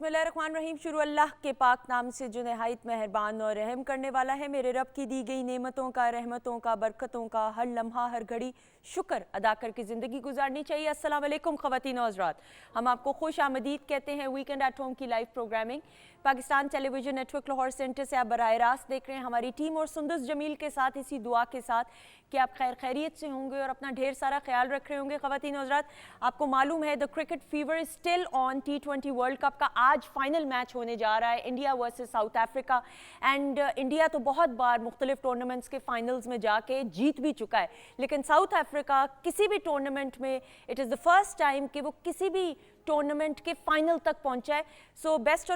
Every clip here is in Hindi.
बिस्मिल्लाहिर्रहमानिर्रहीम। शुरू अल्लाह के पाक नाम से जो नहायत मेहरबान और रहम करने वाला है। मेरे रब की दी गई नेमतों का, रहमतों का, बरकतों का हर लम्हा हर घड़ी शुक्र अदा करके ज़िंदगी गुजारनी चाहिए। अस्सलाम वालेकुम ख़वातीन और हज़रात, हम आपको खुश आमदीद कहते हैं। वीकेंड एट होम की live programming Pakistan television network Lahore centre से आप बराह रास्त देख रहे हैं हमारी टीम और सुंदस जमील के साथ, इसी दुआ के साथ कि आप खैर खैरियत से होंगे और अपना ढेर सारा ख्याल रख रहे होंगे। ख़वातीन और हज़रात, आपको मालूम है the cricket fever is still on. T20 world cup का आज फाइनल मैच होने जा रहा है, India versus south Africa. And India तो बहुत बार मुख्तलिफ टूर्नामेंट्स के फाइनल्स में जाके जीत भी चुका है, लेकिन साउथ अफ्रीका किसी भी टूर्नामेंट में it is the first time कि वो किसी भी टूर्नामेंट के फाइनल तक पहुंचा है। So best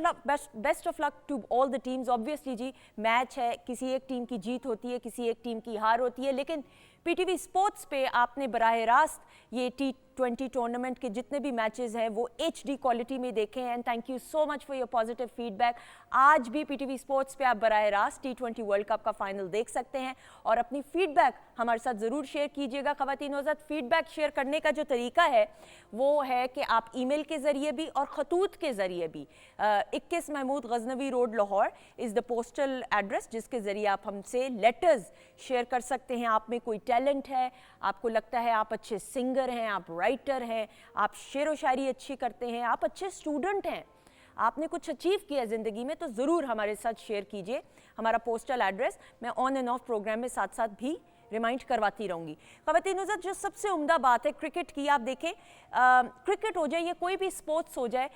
of luck to all the teams. Obviously जी मैच है, किसी एक टीम की जीत होती है, किसी एक टीम की हार होती है, लेकिन पीटीवी स्पोर्ट्स पे आपने बराह रास्त ये T20 टूर्नामेंट के जितने भी मैचेस हैं वो HD क्वालिटी में देखे हैं। And thank you so much for your positive feedback. आज भी पीटीवी स्पोर्ट्स पे आप बराह रास्त T20 वर्ल्ड कप का फाइनल देख सकते हैं और अपनी फीडबैक हमारे साथ ज़रूर शेयर कीजिएगा। ख़वातीन और हज़रात, फीडबैक शेयर करने का जो तरीका है वो है कि आप ईमेल के ज़रिए भी और ख़तूत के ज़रिए भी 21 Mahmud Ghaznavi road Lahore is the postal address जिसके ज़रिए आप हमसे लेटर्स शेयर कर सकते हैं। आप में कोई टैलेंट है, आपको लगता है आप अच्छे सिंगर हैं, आप राइटर हैं, आप शेर व शायरी अच्छी करते हैं, आप अच्छे स्टूडेंट हैं, आपने कुछ अचीव किया ज़िंदगी में, तो ज़रूर हमारे साथ शेयर कीजिए। हमारा पोस्टल एड्रेस मैं ऑन एंड ऑफ प्रोग्राम में साथ साथ भी रिमाइंड करवाती रहूँगी। ख़वातीन हज़रात, जो सबसे उम्दा बात है क्रिकेट की, आप देखें क्रिकेट हो जाए या कोई भी स्पोर्ट्स हो जाए,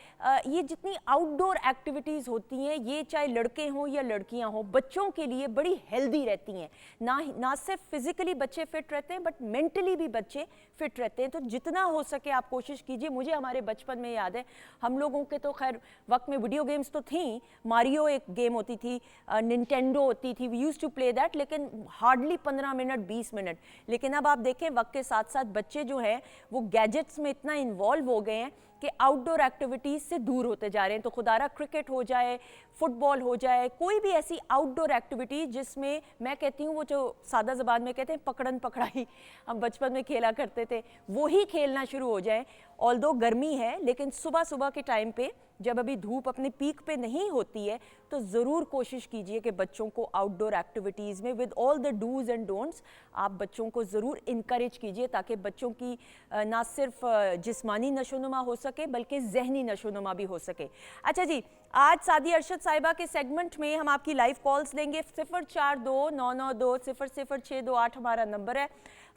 ये जितनी आउटडोर एक्टिविटीज़ होती हैं, ये चाहे लड़के हों या लड़कियां हों, बच्चों के लिए बड़ी हेल्दी रहती हैं। ना सिर्फ फिज़िकली बच्चे फ़िट रहते हैं बट मेंटली भी बच्चे फ़िट रहते हैं। तो जितना हो सके आप कोशिश कीजिए। मुझे हमारे बचपन में याद है, हम लोगों के तो खैर वक्त में वीडियो गेम्स तो थी, मारियो एक गेम होती थी, निंटेंडो होती थी, we use to play that, लेकिन हार्डली 15 मिनट 20 मिनट। लेकिन अब आप देखें वक्त के साथ साथ बच्चे जो हैं वो गैजेट्स में इतना इन्वॉल्व हो गए हैं कि आउटडोर एक्टिविटीज़ से दूर होते जा रहे हैं। तो खुदारा क्रिकेट हो जाए, फुटबॉल हो जाए, कोई भी ऐसी आउटडोर एक्टिविटी जिसमें मैं कहती हूँ वो जो सादा ज़बान में कहते हैं पकड़न पकड़ाई हम बचपन में खेला करते थे, वो ही खेलना शुरू हो जाए। ऑल्दो गर्मी है, लेकिन सुबह सुबह के टाइम पे जब अभी धूप अपने पीक पे नहीं होती है तो ज़रूर कोशिश कीजिए कि बच्चों को आउटडोर एक्टिविटीज़ में with all the dos and don'ts आप बच्चों को ज़रूर इनकरेज कीजिए, ताकि बच्चों की ना सिर्फ जिस्मानी नशोनुमा हो सके बल्कि जहनी नशोनुमा भी हो सके। अच्छा जी, आज सादी अरशद साहिबा के सेगमेंट में हम आपकी लाइव कॉल्स लेंगे। 042992000628 हमारा नंबर है।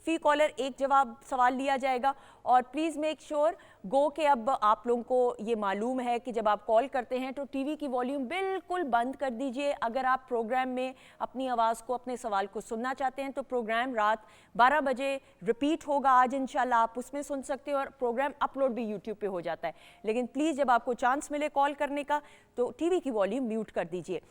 फ़ी कॉलर एक जवाब सवाल लिया जाएगा और प्लीज़ मेक श्योर गो के अब आप लोगों को ये मालूम है कि जब आप कॉल करते हैं तो टीवी की वॉल्यूम बिल्कुल बंद कर दीजिए। अगर आप प्रोग्राम में अपनी आवाज़ को, अपने सवाल को सुनना चाहते हैं तो प्रोग्राम रात 12 बजे रिपीट होगा आज इंशाल्लाह, आप उसमें सुन सकते हो और प्रोग्राम अपलोड भी यूट्यूब पे हो जाता है। लेकिन प्लीज़ जब आपको चांस मिले कॉल करने का तो टीवी की वॉल्यूम म्यूट कर दीजिए।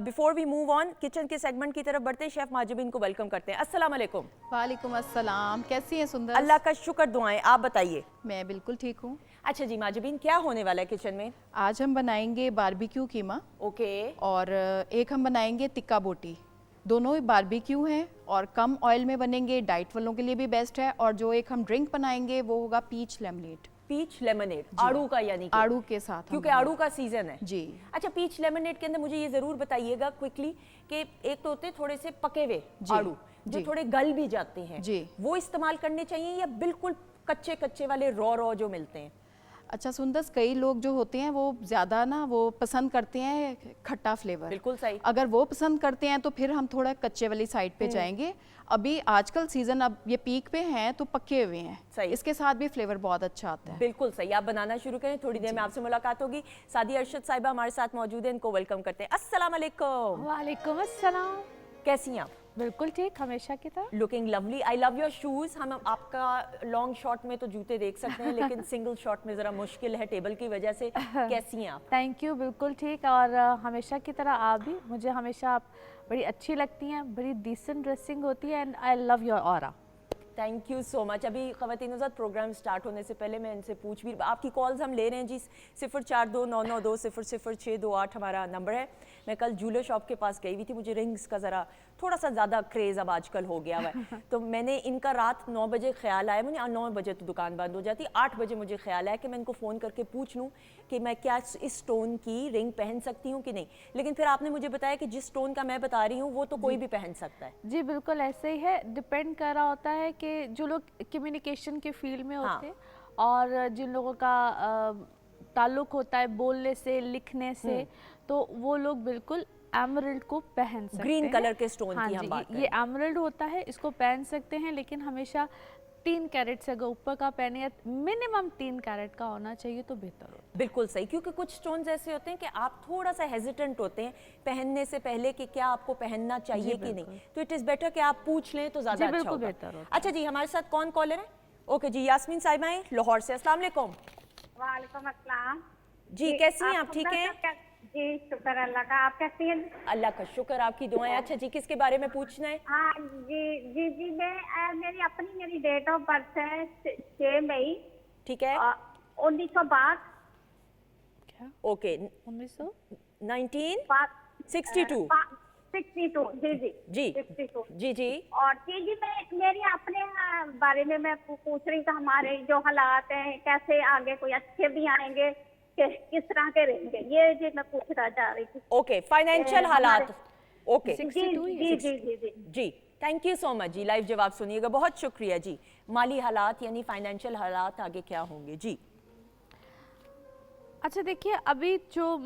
Before we move on kitchen के सेगमेंट की तरफ बढ़ते हैं, शेफ़ माजिबिन को वेलकम करते हैं। अस्सलाम वालेकुम। वालेकुम अस्सलाम, कैसी हैं सुंदर? अल्लाह का शुक्र, दुआएं, आप बताइए। मैं बिल्कुल ठीक हूँ। अच्छा जी माजिबिन, क्या होने वाला है किचन में? आज हम बनाएंगे बारबेक्यू कीमा। ओके। और एक हम बनाएंगे टिक्का बोटी। दोनों बारबेक्यू हैं और कम ऑयल में बनेंगे, डाइट वालों के लिए भी बेस्ट है। और जो एक हम ड्रिंक बनाएंगे वो होगा पीच लेमनेड। पीच लेमनेड, आड़ू का, यानी आड़ू के साथ, क्योंकि आड़ू का सीजन है जी। अच्छा, पीच लेमनेड के अंदर मुझे ये जरूर बताइएगा क्विकली कि एक तो होते हैं थोड़े से पके हुए आड़ू जो थोड़े गल भी जाते हैं जी, वो इस्तेमाल करने चाहिए या बिल्कुल कच्चे कच्चे वाले रॉ जो मिलते हैं? अच्छा सुंदस, कई लोग जो होते हैं वो ज़्यादा ना वो पसंद करते हैं खट्टा फ्लेवर। बिल्कुल सही। अगर वो पसंद करते हैं तो फिर हम थोड़ा कच्चे वाली साइड पे जाएंगे। अभी आजकल सीजन अब ये पीक पे हैं तो पके हुए हैं, सही। इसके साथ भी फ्लेवर बहुत अच्छा आता है। बिल्कुल सही, आप बनाना शुरू करें, थोड़ी देर में आपसे मुलाकात होगी। सादी अरशद साहिबा हमारे साथ मौजूद है, इनको वेलकम करते हैं। अस्सलाम वालेकुम। वालेकुम अस्सलाम। कैसी हैं आप? बिल्कुल ठीक, हमेशा की तरह। Looking lovely, I love your shoes. हम आपका लॉन्ग शॉट में तो जूते देख सकते हैं लेकिन सिंगल शॉट में ज़रा मुश्किल है टेबल की वजह से। कैसी हैं आप? थैंक यू, बिल्कुल ठीक। और हमेशा की तरह आप भी, मुझे हमेशा आप बड़ी अच्छी लगती हैं, बड़ी डिसेंट ड्रेसिंग होती है and I love your aura. Thank you so much. अभी ख़वातीन हज़रात प्रोग्राम स्टार्ट होने से पहले मैं इनसे पूछ भी, आपकी कॉल्स हम ले रहे हैं जी। 042992000628 हमारा नंबर है। मैं कल जूलर शॉप के पास गई हुई थी, मुझे रिंग्स का ज़रा थोड़ा सा ज़्यादा क्रेज़ अब आजकल हो गया हुआ है। तो मैंने इनका रात 9 बजे ख्याल आया, मुझे 9 बजे तो दुकान बंद हो जाती, 8 बजे मुझे ख्याल आया कि मैं इनको फ़ोन करके पूछ लूँ कि मैं क्या इस स्टोन की रिंग पहन सकती हूँ कि नहीं। लेकिन फिर आपने मुझे बताया कि जिस स्टोन का मैं बता रही हूँ वो तो कोई भी पहन सकता है। जी बिल्कुल ऐसे ही है, डिपेंड कर रहा होता है कि जो लोग कम्युनिकेशन के फील्ड में होते हैं और जिन लोगों का ताल्लुक होता है बोलने से, लिखने से, तो वो लोग बिल्कुल एमरल्ड को पहन सकते ग्रीन हैं। कलर के स्टोन हाँ की हम जी, बात ये करें। एमरल्ड होता है, इसको पहन सकते हैं, लेकिन हमेशा 3 कैरेट से अगर ऊपर का पहने या मिनिमम 3 कैरेट का होना चाहिए तो बेहतर होता है। बिल्कुल सही, क्योंकि कुछ स्टोन्स ऐसे होते हैं कि आप थोड़ा सा हेजिटेंट होते हैं पहनने से पहले कि क्या आपको पहनना चाहिए कि नहीं, तो इट इज़ बेटर कि आप पूछ लें तो ज़्यादा जी अच्छा बिल्कुल होगा। बेहतर होता है। अच्छा जी, हमारे साथ कौन कॉलर है? ओके जी, यास्मीन साहिबा हैं लाहौर से। अस्सलाम वालेकुम वालेकुम अस्सलाम। जी, कैसी हैं आप? आप ठीक हैं? जी शुक्र अल्लाह का। आप कैसी हैं? अल्लाह का शुक्र, आपकी दुआएं। अच्छा जी, किसके बारे में पूछना है? हाँ जी जी जी मैं मेरी डेट ऑफ बर्थ है 6 मई ठीक है, 1962। क्या ओके। 1900? 1962 62 जी जी जी 62। जी जी। और जी मेरी अपने बारे में मैं पूछ रही थी, हमारे जो हालात हैं कैसे आगे कोई अच्छे भी आएंगे कि किस तरह के रहेंगे, ये जी मैं पूछना चाह रही थी। ओके, फाइनेंशियल हालात। ओके जी 62 जी ही जी है। जी जी जी जी, थैंक यू सो मच जी। लाइव जवाब सुनिएगा, बहुत शुक्रिया जी। माली हालात यानी फाइनेंशियल हालात आगे क्या होंगे जी? अच्छा देखिए, अभी जो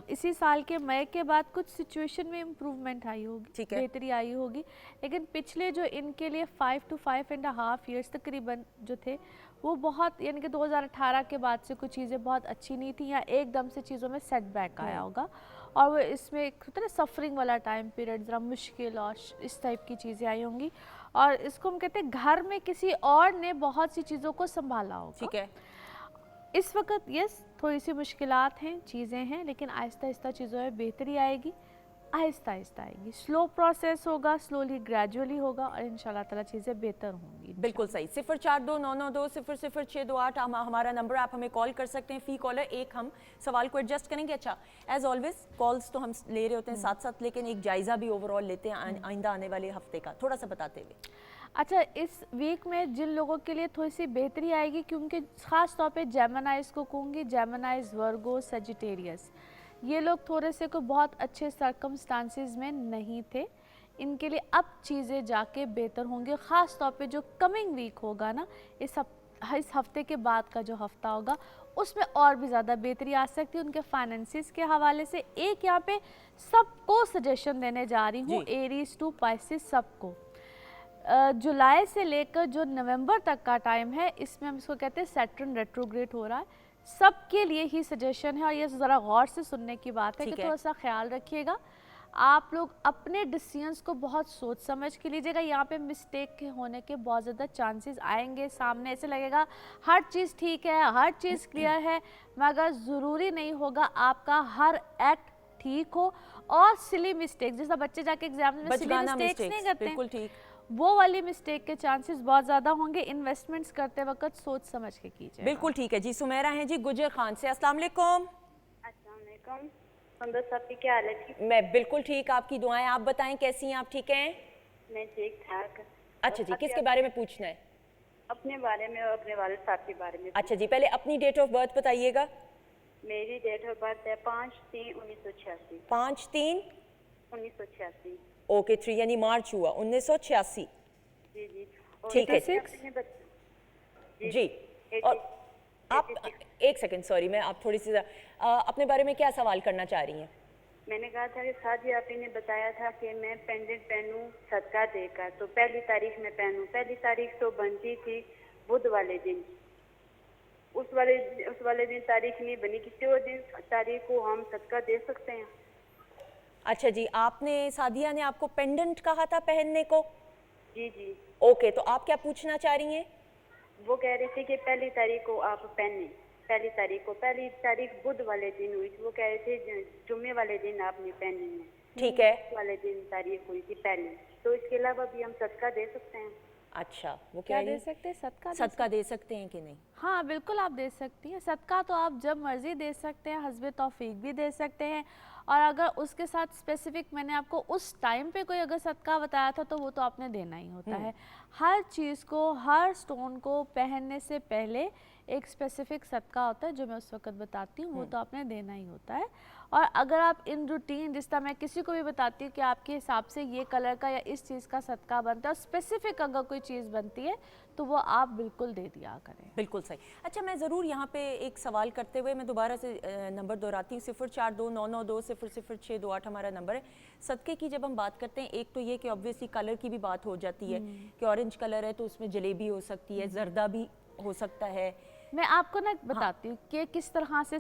इसी साल के मई के बाद कुछ सिचुएशन में इम्प्रूवमेंट आई होगी, ठीक है। बेहतरी आई होगी, लेकिन पिछले जो इनके लिए 5 to 5.5 ईयर्स तकरीबन जो थे वो बहुत, यानी कि 2018 के बाद से कुछ चीज़ें बहुत अच्छी नहीं थी या एकदम से चीज़ों में सेटबैक आया होगा, और वो इसमें एक होता है ना सफरिंग वाला टाइम पीरियड, ज़रा मुश्किल और इस टाइप की चीज़ें आई होंगी, और इसको हम कहते हैं घर में किसी और ने बहुत सी चीज़ों को संभाला होगा। ठीक है, इस वक्त यस थोड़ी सी मुश्किलात हैं, चीज़ें हैं, लेकिन आहिस्ता आहिस्ता चीज़ों में बेहतरी आएगी, आहिस्ता आहिस्ता आएगी, स्लो प्रोसेस होगा, स्लोली ग्रेजुअली होगा, और इंशाल्लाह ताला चीज़ें बेहतर होंगी। बिल्कुल सही। 042992000068 हमारा नंबर, आप हमें कॉल कर सकते हैं। फी कॉलर एक हम सवाल को एडजस्ट करेंगे। अच्छा, एज ऑलवेज कॉल्स तो हम ले रहे होते हैं साथ साथ, लेकिन एक जायज़ा भी ओवरऑल लेते हैं आइंदा आने वाले हफ्ते का, थोड़ा सा बताते हुए। अच्छा, इस वीक में जिन लोगों के लिए थोड़ी सी बेहतरी आएगी, क्योंकि ख़ास तौर पे जेमिनाइज़ को कहूँगी, जेमिनाइज़, वर्गो, सेजिटेरियस, ये लोग थोड़े से कोई बहुत अच्छे सर्कमस्टांसिस में नहीं थे, इनके लिए अब चीज़ें जाके बेहतर होंगी। ख़ास तौर पे जो कमिंग वीक होगा ना, इस हफ्ते के बाद का जो हफ्ता होगा उसमें और भी ज़्यादा बेहतरी आ सकती है उनके फाइनेंसिस के हवाले से। एक यहाँ पे सबको सजेशन देने जा रही हूँ, जी। एरीज टू पाइसेस सबको, जुलाई से लेकर जो नवंबर तक का टाइम है, इसमें हम इसको कहते हैं सैटर्न रेट्रोग्रेड हो रहा है, सबके लिए ही सजेशन है, और ये ज़रा गौर से सुनने की बात है कि ठीक है। थोड़ा सा ख्याल रखिएगा, आप लोग अपने डिसीजंस को बहुत सोच समझ के लीजिएगा। यहाँ पे मिस्टेक के होने के बहुत ज़्यादा चांसेस आएंगे, सामने ऐसे लगेगा हर चीज़ ठीक है, हर चीज़ क्लियर है, मगर ज़रूरी नहीं होगा आपका हर एक्ट ठीक हो, और सिली मिस्टेक, जैसा बच्चे जाके एग्जाम में सिली बचगाना मिस्टेक्स नहीं मिस्टेक्स, करते बिल्कुल हैं, ठीक। वो वाली मिस्टेक के चांसेस बहुत ज़्यादा होंगे। इन्वेस्टमेंट्स करते वक्त सोच समझ के कीजिए। बिल्कुल ठीक है जी। सुमेरा हैं जी गुजर खान से। अस्सलाम वालेकुम। अस्सलाम वालेकुम। सुंदर साहब की क्या हाल है? ठीक, मैं बिल्कुल ठीक, आपकी दुआएं। आप बताएं कैसी हैं आप? ठीक हैं? मैं ठीक ठाक। अच्छा जी, किसके बारे में पूछना है? अपने बारे में और अपने वालिद साहब के बारे में। अच्छा जी, पहले अपनी डेट ऑफ बर्थ बताइएगा। मेरी डेट ऑफ बर्थ है 5/3/1986। 5/3 1986। ओके, 3 यानी मार्च हुआ 1986। जी जी। और ठीक है। जी, और आप एक सेकंड, सॉरी, मैं आप थोड़ी सी अपने बारे में क्या सवाल करना चाह रही हैं? मैंने कहा था कि साजी आपी ने बताया था कि मैं पेंडेंट पहनूं सदका देकर, तो पहली तारीख में पहनूं। पहली तारीख तो बनती थी बुध वाले दिन, उस वाले दिन तारीख नहीं बनी, किसी और दिन तारीख को हम सदका दे सकते हैं? अच्छा जी, आपने सादिया ने आपको पेंडेंट कहा था पहनने को? जी जी। ओके, तो आप क्या पूछना चाह रही हैं? वो कह रही थी कि पहली तारीख को आप पहने, पहली तारीख बुध वाले दिन हुई थी, वो कह रहे थे जुम्मे वाले दिन आपने पहनी है। ठीक है। वाले दिन तारीख हुई थी पहले, तो इसके अलावा भी हम सदका दे सकते हैं? अच्छा, वो क्या कह दे रही सकते हैं? सदका दे सदका दे सकते हैं कि नहीं? हाँ बिल्कुल आप दे सकती हैं। सदका तो आप जब मर्ज़ी दे सकते हैं, हस्बे तौफीक भी दे सकते हैं। और अगर उसके साथ स्पेसिफिक मैंने आपको उस टाइम पे कोई अगर सदका बताया था तो वो तो आपने देना ही होता है। हर चीज़ को, हर स्टोन को पहनने से पहले एक स्पेसिफिक सदका होता है जो मैं उस वक्त बताती हूँ, वो तो आपने देना ही होता है। और अगर आप इन रूटीन, जिस तरह मैं किसी को भी बताती हूँ कि आपके हिसाब से ये कलर का या इस चीज़ का सदका बनता है और स्पेसिफिक अगर कोई चीज़ बनती है तो वो आप बिल्कुल दे दिया करें। बिल्कुल सही। अच्छा, मैं ज़रूर यहाँ पे एक सवाल करते हुए मैं दोबारा से नंबर दोहराती हूँ। 042992000628 हमारा नंबर है। सदक़े की जब हम बात करते हैं, एक तो ये कि ऑब्वियसली कलर की भी बात हो जाती है कि ऑरेंज कलर है तो उसमें जलेबी हो सकती है, जर्दा भी हो सकता है। मैं आपको ना बताती हूँ कि किस तरह से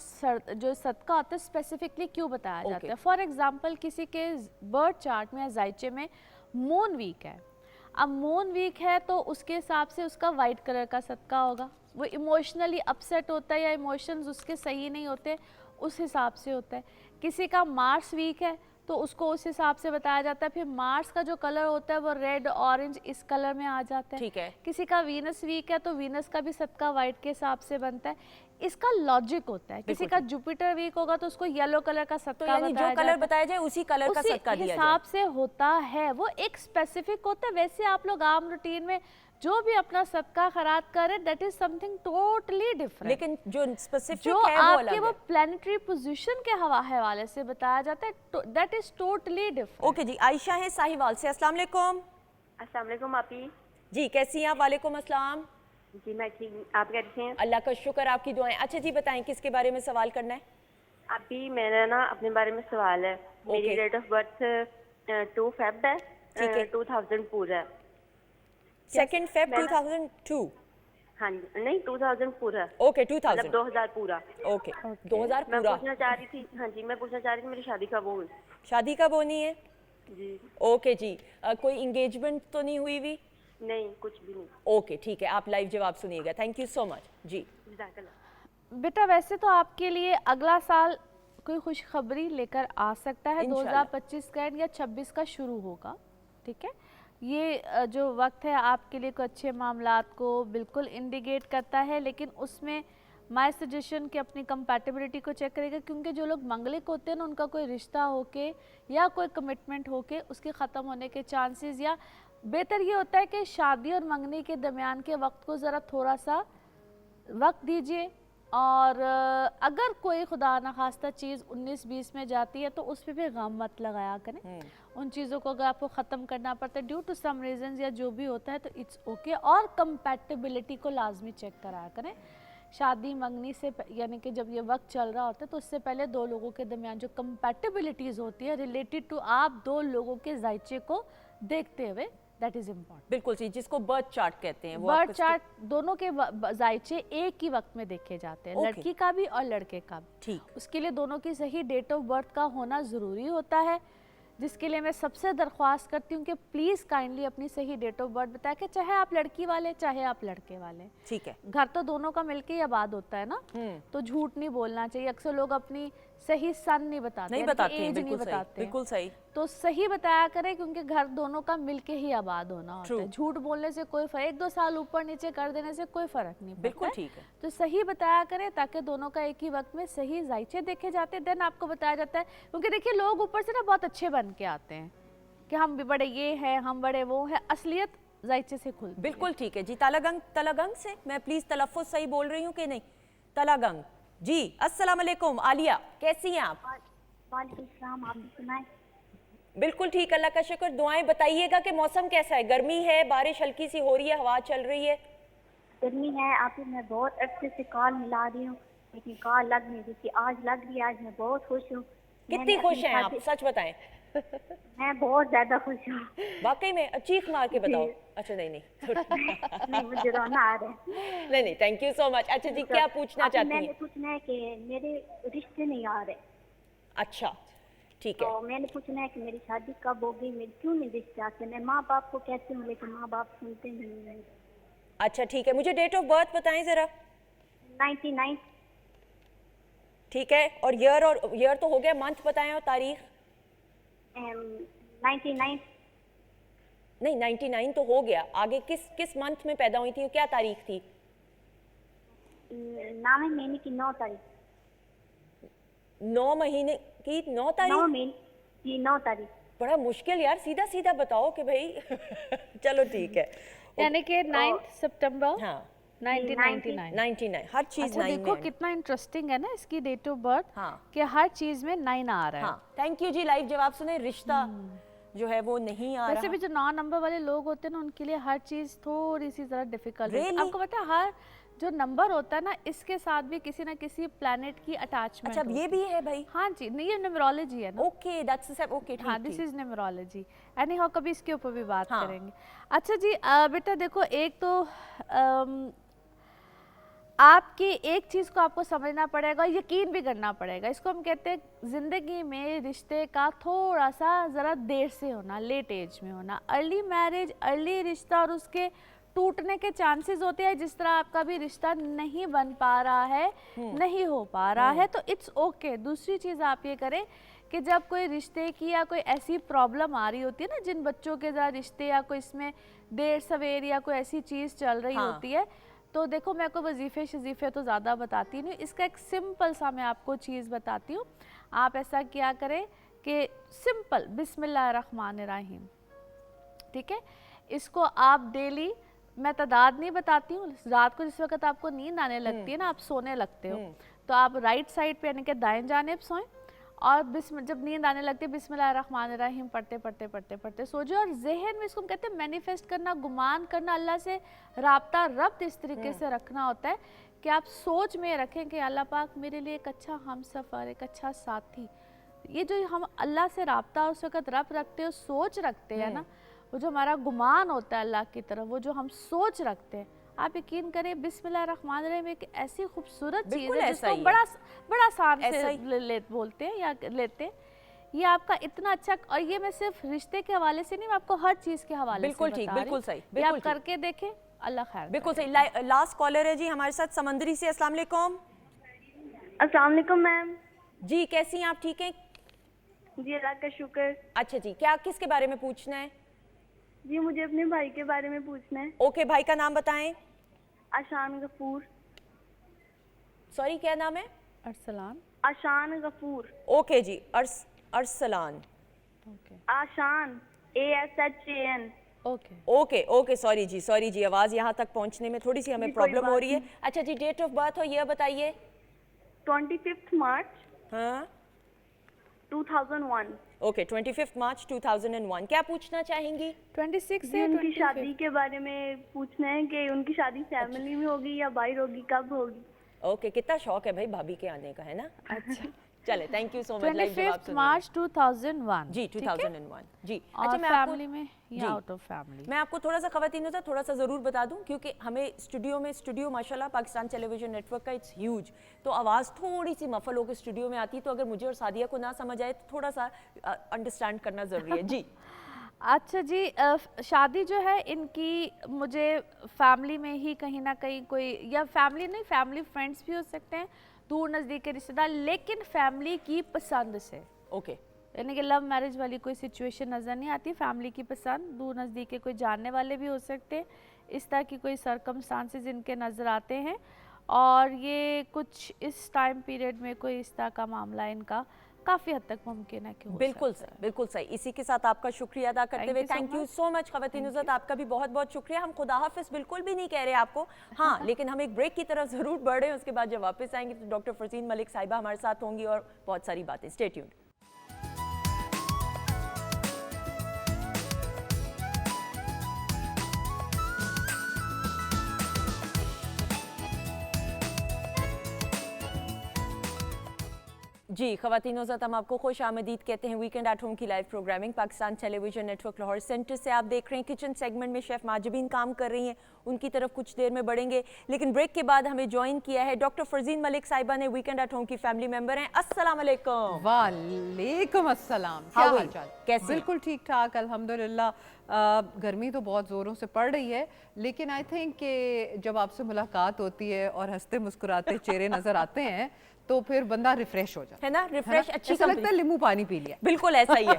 जो सदका होता है स्पेसिफिकली क्यों बताया जाता है। फॉर एग्जांपल किसी के बर्थ चार्ट में या जायचे में मून वीक है, अब मून वीक है तो उसके हिसाब से उसका वाइट कलर का सदका होगा। वो इमोशनली अपसेट होता है या इमोशंस उसके सही नहीं होते, उस हिसाब से होता है। किसी का मार्स वीक है तो उसको उस हिसाब से बताया जाता है। फिर मार्स का जो कलर होता है वो रेड, ऑरेंज इस कलर में आ जाता है। ठीक है। किसी का वीनस वीक है तो वीनस का भी सदका वाइट के हिसाब से बनता है। इसका लॉजिक होता है। किसी का जुपिटर वीक होगा तो उसको येलो कलर का सदका तो यानी जो कलर बताया जाए उसी कलर का सदका दिया जाए, हिसाब से होता है। वो एक स्पेसिफिक होता है। वैसे आप लोग आम रूटीन में जो भी अपना सदका खैरात करें, that is something totally different. लेकिन जो स्पेसिफिक जो है वो आपके अलग वो है। प्लानिटरी पोजीशन के हवाले से बताया जाता है, that is totally different. Okay जी, आयशा है साहिवाल से। अस्सलाम वालेकुम। अस्सलाम वालेकुम आपी जी, कैसी हैं आप? वालेकुम अस्सलाम। जी मैं ठीक, आप कैसे हैं? अल्लाह का शुक्र, आपकी दुआएं। अच्छा जी, बताएं किसके बारे में सवाल करना है? अभी मेरा ना अपने बारे में सवाल है। मेरी डेट ऑफ बर्थ 2 फेब है, ठीक है। 2000 पूरा है। 2 फेब मैं ना- 2002। हाँ जी, नहीं 2000 पूरा, ओके, मतलब 2000। 2000 पूरा। ओके, 2000 मैं पूरा। पूछना चाह रही थी, हाँ जी मैं पूछना चाह रही थी मेरी शादी कब होगी? शादी कब होनी है? जी ओके जी, कोई इंगेजमेंट तो नहीं हुई हुई? नहीं, कुछ भी नहीं। ओके ठीक है, आप लाइव जवाब सुनिएगा। थैंक यू सो मच जी। जज़ाकल्लाह। बेटा वैसे तो आपके लिए अगला साल कोई खुशखबरी लेकर आ सकता है। इंशाल्लाह। 2025 का या 26 का शुरू होगा, ठीक है। ये जो वक्त है आपके लिए कोई अच्छे मामलात को बिल्कुल इंडिकेट करता है, लेकिन उसमें माय सजेशन कि अपनी कंपैटिबिलिटी को चेक करेगा, क्योंकि जो लोग मंगलिक होते हैं ना उनका कोई रिश्ता होके या कोई कमिटमेंट होके उसके ख़त्म होने के चांसेस, या बेहतर ये होता है कि शादी और मंगनी के दरमियान के वक्त को ज़रा थोड़ा सा वक्त दीजिए। और अगर कोई खुदा न खास्ता चीज़ 19-20 में जाती है तो उस पर भी गम मत लगाया करें। उन चीज़ों को अगर आपको ख़त्म करना पड़ता है ड्यू टू सम रीजंस या जो भी होता है तो इट्स ओके। और कंपैटिबिलिटी को लाजमी चेक कराया करें। शादी मंगनी से यानी कि जब ये वक्त चल रहा होता है तो उससे पहले दो लोगों के दरमियान जो कंपैटिबिलिटीज़ होती है रिलेटेड टू आप दो लोगों के जायचे को देखते हुए, दैट इज इम्पॉर्टेंट। बिल्कुल जी, जिसको बर्थ चार्ट कहते हैं। वो बर्थ आपको चार्ट दोनों के जायचे एक ही वक्त में देखे जाते हैं, Okay. लड़की का भी और लड़के का भी। ठीक। उसके लिए दोनों की सही डेट ऑफ बर्थ का होना ज़रूरी होता है, जिसके लिए मैं सबसे दरख्वास्त करती हूँ कि प्लीज़ काइंडली अपनी सही डेट ऑफ बर्थ बताएं, कि चाहे आप लड़की वाले चाहे आप लड़के वाले। ठीक है। घर तो दोनों का मिलके ही आबाद होता है ना, तो झूठ नहीं बोलना चाहिए। अक्सर लोग अपनी सही सन नहीं बताते, नहीं यानी कि बताते हैं, age नहीं बिल्कुल सही, बताते हैं। बिल्कुल सही। तो सही बताया करें, क्योंकि घर दोनों का मिलके ही आबाद होना होता है। झूठ बोलने से कोई फर्क, 1-2 साल ऊपर नीचे कर देने से कोई फर्क नहीं पड़ता। बिल्कुल ठीक है। तो सही बताया करें ताकि दोनों का एक ही वक्त में सही जायचे देखे जाते हैं, देन आपको बताया जाता है। क्योंकि देखिए लोग ऊपर से ना बहुत अच्छे बन के आते हैं कि हम भी बड़े ये हैं, हम बड़े वो हैं, असलियत जायचे से खुलती है। बिल्कुल ठीक है जी। तलागंग से मैं प्लीज तलफ़्फ़ुज़ सही बोल रही हूँ कि नहीं? तलागंग जी। अस्सलाम वालेकुम आलिया, कैसी हैं आप? वालेकुम सलाम, आप सुनाएं? बिल्कुल ठीक, अल्लाह का शुक्र। दुआएं बताइएगा कि मौसम कैसा है? गर्मी है, बारिश हल्की सी हो रही है, हवा चल रही है? गर्मी है। आप मैं बहुत अच्छे से कॉल मिला रही हूँ लेकिन कॉल लग नहीं रही थी। आज लग रही है, आज मैं बहुत खुश हूँ। कितनी खुश हैं आप, सच बताएं। मैं बहुत ज्यादा खुश हूँ। वाकई में? चीख मार के बताओ। अच्छा नहीं नहीं, मुझे रोना आ रहा है। नहीं, थैंक यू सो मच। अच्छा जी, क्या पूछना अभी चाहती मैंने हैं? पूछना है कि मेरे रिश्ते नहीं आ रहे, अच्छा ठीक है। तो मैंने पूछना है कि मेरी शादी कब होगी, मेरे क्यों नहीं रिश्ते आते। मैं माँ बाप को कहती हूँ लेकिन माँ बाप सुनते नहीं हैं। अच्छा ठीक है, मुझे डेट ऑफ बर्थ बताएं जरा। 99। ठीक है, और ईयर तो हो गया, मंथ बताएं और तारीख। 99। नहीं 99 तो हो गया, आगे किस मंथ में पैदा हुई थी, क्या तारीख थी? 9 महीने की 9 तारीख। 9 महीने की 9 9 तारीख? महीने जी 9 तारीख। बड़ा मुश्किल यार, सीधा सीधा बताओ कि भाई चलो ठीक है। यानी कि 9 सितंबर हाँ 1999। 99 हर चीज अच्छा 9 देखो में। कितना इंटरेस्टिंग है ना इसकी डेट ऑफ बर्थ, हाँ। कि हर चीज में 9 आ रहा है। हाँ थैंक यू जी, लाइव जवाब सुने। रिश्ता जो है वो नहीं आ वैसे रहा। भी जो 9 नंबर वाले लोग होते हैं ना, उनके लिए हर चीज थोड़ी सी जरा डिफिकल्ट है। Really? आपको पता है हर जो नंबर होता है ना, इसके साथ भी किसी ना किसी प्लैनेट की अटैचमेंट। अच्छा अब ये भी है भाई? हाँ जी, नहीं ये न्यूमरोलॉजी है ना। ओके दैट्स सब। ओके हाँ ठीक दिस ठीक। Is numerology. एनी हाउ कभी इसके ऊपर भी बात हाँ। करेंगे। अच्छा जी बेटा देखो, एक तो आपकी एक चीज को आपको समझना पड़ेगा, यकीन भी करना पड़ेगा। इसको हम कहते हैं जिंदगी में रिश्ते का थोड़ा सा जरा देर से होना, लेट एज में होना। अर्ली मैरिज, अर्ली रिश्ता और उसके टूटने के चांसेस होते हैं। जिस तरह आपका भी रिश्ता नहीं बन पा रहा है, नहीं हो पा रहा है, तो इट्स ओके। दूसरी चीज आप ये करें कि जब कोई रिश्ते की या कोई ऐसी प्रॉब्लम आ रही होती है ना, जिन बच्चों के ज़रा रिश्ते या कोई इसमें देर सवेर या कोई ऐसी चीज़ चल रही होती है, तो देखो मैं कोई वजीफ़े शजीफ़े तो ज़्यादा बताती नहीं, इसका एक सिंपल सा मैं आपको चीज़ बताती हूँ। आप ऐसा क्या करें कि सिंपल बिस्मिल्लाहिर्रहमानिर्रहीम, ठीक है, इसको आप डेली, मैं तादाद नहीं बताती हूँ, रात को जिस वक्त आपको नींद आने लगती है ना, आप सोने लगते हो, तो आप राइट साइड पे यानी कि दाएं जानिब सोएं और जब नींद आने लगती है बिस्मिल्लाहिर्रहमानिर्रहीम पढ़ते पढ़ते पढ़ते पढ़ते सो जाओ। और जहन में इसको हम कहते हैं मैनिफेस्ट करना, गुमान करना, अल्लाह से राब्ता रब्त इस तरीके से रखना होता है कि आप सोच में रखें कि अल्लाह पाक मेरे लिए एक अच्छा हमसफ़र, एक अच्छा साथी। ये जो हम अल्लाह से राब्ता उस वक्त रब रखते हो, सोच रखते हैं ना, वो जो हमारा गुमान होता है अल्लाह की तरफ, वो जो हम सोच रखते हैं, आप यकीन करें बिस्मिल्लाहिर्रहमानिर्रहीम एक ऐसी खूबसूरत चीज़ है जिसको बड़ा बड़ा आसान से बोलते हैं या लेते हैं। ये आपका इतना अच्छा, और ये मैं सिर्फ रिश्ते के हवाले से नहीं, मैं आपको हर चीज़ के हवाले से बिल्कुल ठीक, बिल्कुल सही, ये आप करके देखें, अल्लाह खैर। बिल्कुल सही। लास्ट कॉलर है जी हमारे साथ समंदरी से। अस्सलाम वालेकुम। अस्सलाम वालेकुम मैम। जी कैसी हैं आप, ठीक हैं? जी अल्लाह का शुक्र। अच्छा जी, क्या किसके बारे में पूछना है? जी मुझे अपने भाई के बारे में पूछना है। ओके भाई का नाम बताएं। आशान गफूर। सॉरी क्या नाम है? अरसलान। आशान गफूर। ओके जी, Arsalan. Ashan ASHAN। Okay okay okay sorry जी, आवाज़ यहाँ तक पहुँचने में थोड़ी सी हमें जी, कोई प्रॉब्लम हो बात रही है। अच्छा जी, डेट ऑफ बर्थ हो ये बताइए। 25 मार्च हाँ 2001। ओके 25 मार्च 2001। क्या पूछना चाहेंगी? 26 जी से उनकी 25। शादी के बारे में पूछना है कि उनकी शादी फैमिली में होगी या बाहर होगी, कब होगी। ओके कितना शौक है भाई भाभी के आने का, है ना? अच्छा चले, थैंक यू सो मच। 25 मार्च 2001 जी 2001 जी। और अच्छा मैं फैमिली आपको में या आउट ऑफ फैमिली। मैं आपको थोड़ा सा ख़वातीन होता थोड़ा सा ज़रूर बता दूं, क्योंकि हमें स्टूडियो माशाल्लाह पाकिस्तान टेलीविजन नेटवर्क का इट्स ह्यूज, तो आवाज़ थोड़ी सी मफल होकर स्टूडियो में आती है, तो अगर मुझे और सादिया को ना समझ आए तो थोड़ा सा अंडरस्टैंड करना ज़रूरी है जी। अच्छा जी, शादी जो है इनकी मुझे फैमिली में ही कहीं ना कहीं कोई, या फैमिली नहीं, फैमिली फ्रेंड्स भी हो सकते हैं, दूर नज़दीक के रिश्तेदार, लेकिन फैमिली की पसंद से। ओके यानी कि लव मैरिज वाली कोई सिचुएशन नज़र नहीं आती, फैमिली की पसंद, दूर नज़दीक के कोई जानने वाले भी हो सकते हैं, इस तरह की कोई सर्कमस्टांसेस इनके नज़र आते हैं। और ये कुछ इस टाइम पीरियड में कोई इस तरह का मामला इनका काफ़ी हद तक मुमकिन है कि हो बिल्कुल सकता है। सही, बिल्कुल सही। इसी के साथ आपका शुक्रिया अदा करते हुए Thank you so thank you so much ख़वातीन इज़्ज़त, आपका भी बहुत बहुत शुक्रिया। हम खुदा हाफिज़ बिल्कुल भी नहीं कह रहे आपको, हाँ लेकिन हम एक ब्रेक की तरफ ज़रूर बढ़ रहे हैं। उसके बाद जब वापस आएंगे तो डॉक्टर फरजीन मलिक साहिबा हमारे साथ होंगी और बहुत सारी बातें। Stay tuned. जी ख़वातीन हज़रात, हम आपको खुश आमदीद कहते हैं वीकेंड एट होम की live programming Pakistan television network Lahore centre से आप देख रहे हैं। किचन सेगमेंट में शेफ़ माजबीन काम कर रही हैं, उनकी तरफ कुछ देर में बढ़ेंगे, लेकिन ब्रेक के बाद हमें ज्वाइन किया है डॉक्टर फरजीन मलिक साहिबा ने, वीकेंड एट होम की फैमिली मेंबर हैं। अस्सलाम वालेकुम। वालेकुम अस्सलाम, क्या How are हाल you? चाल? कैसी हैं? बिल्कुल ठीक ठाक अल्हम्दुलिल्लाह। गर्मी तो बहुत ज़ोरों से पड़ रही है, लेकिन आई थिंक कि जब आपसे मुलाकात होती है और हंसते मुस्कुराते चेहरे नज़र आते हैं तो फिर बंदा रिफ्रेश हो जाता है ना, रिफ्रेश अच्छी ऐसा लगता कंपनी। है नींबू पानी पी लिया। बिल्कुल ऐसा ही है।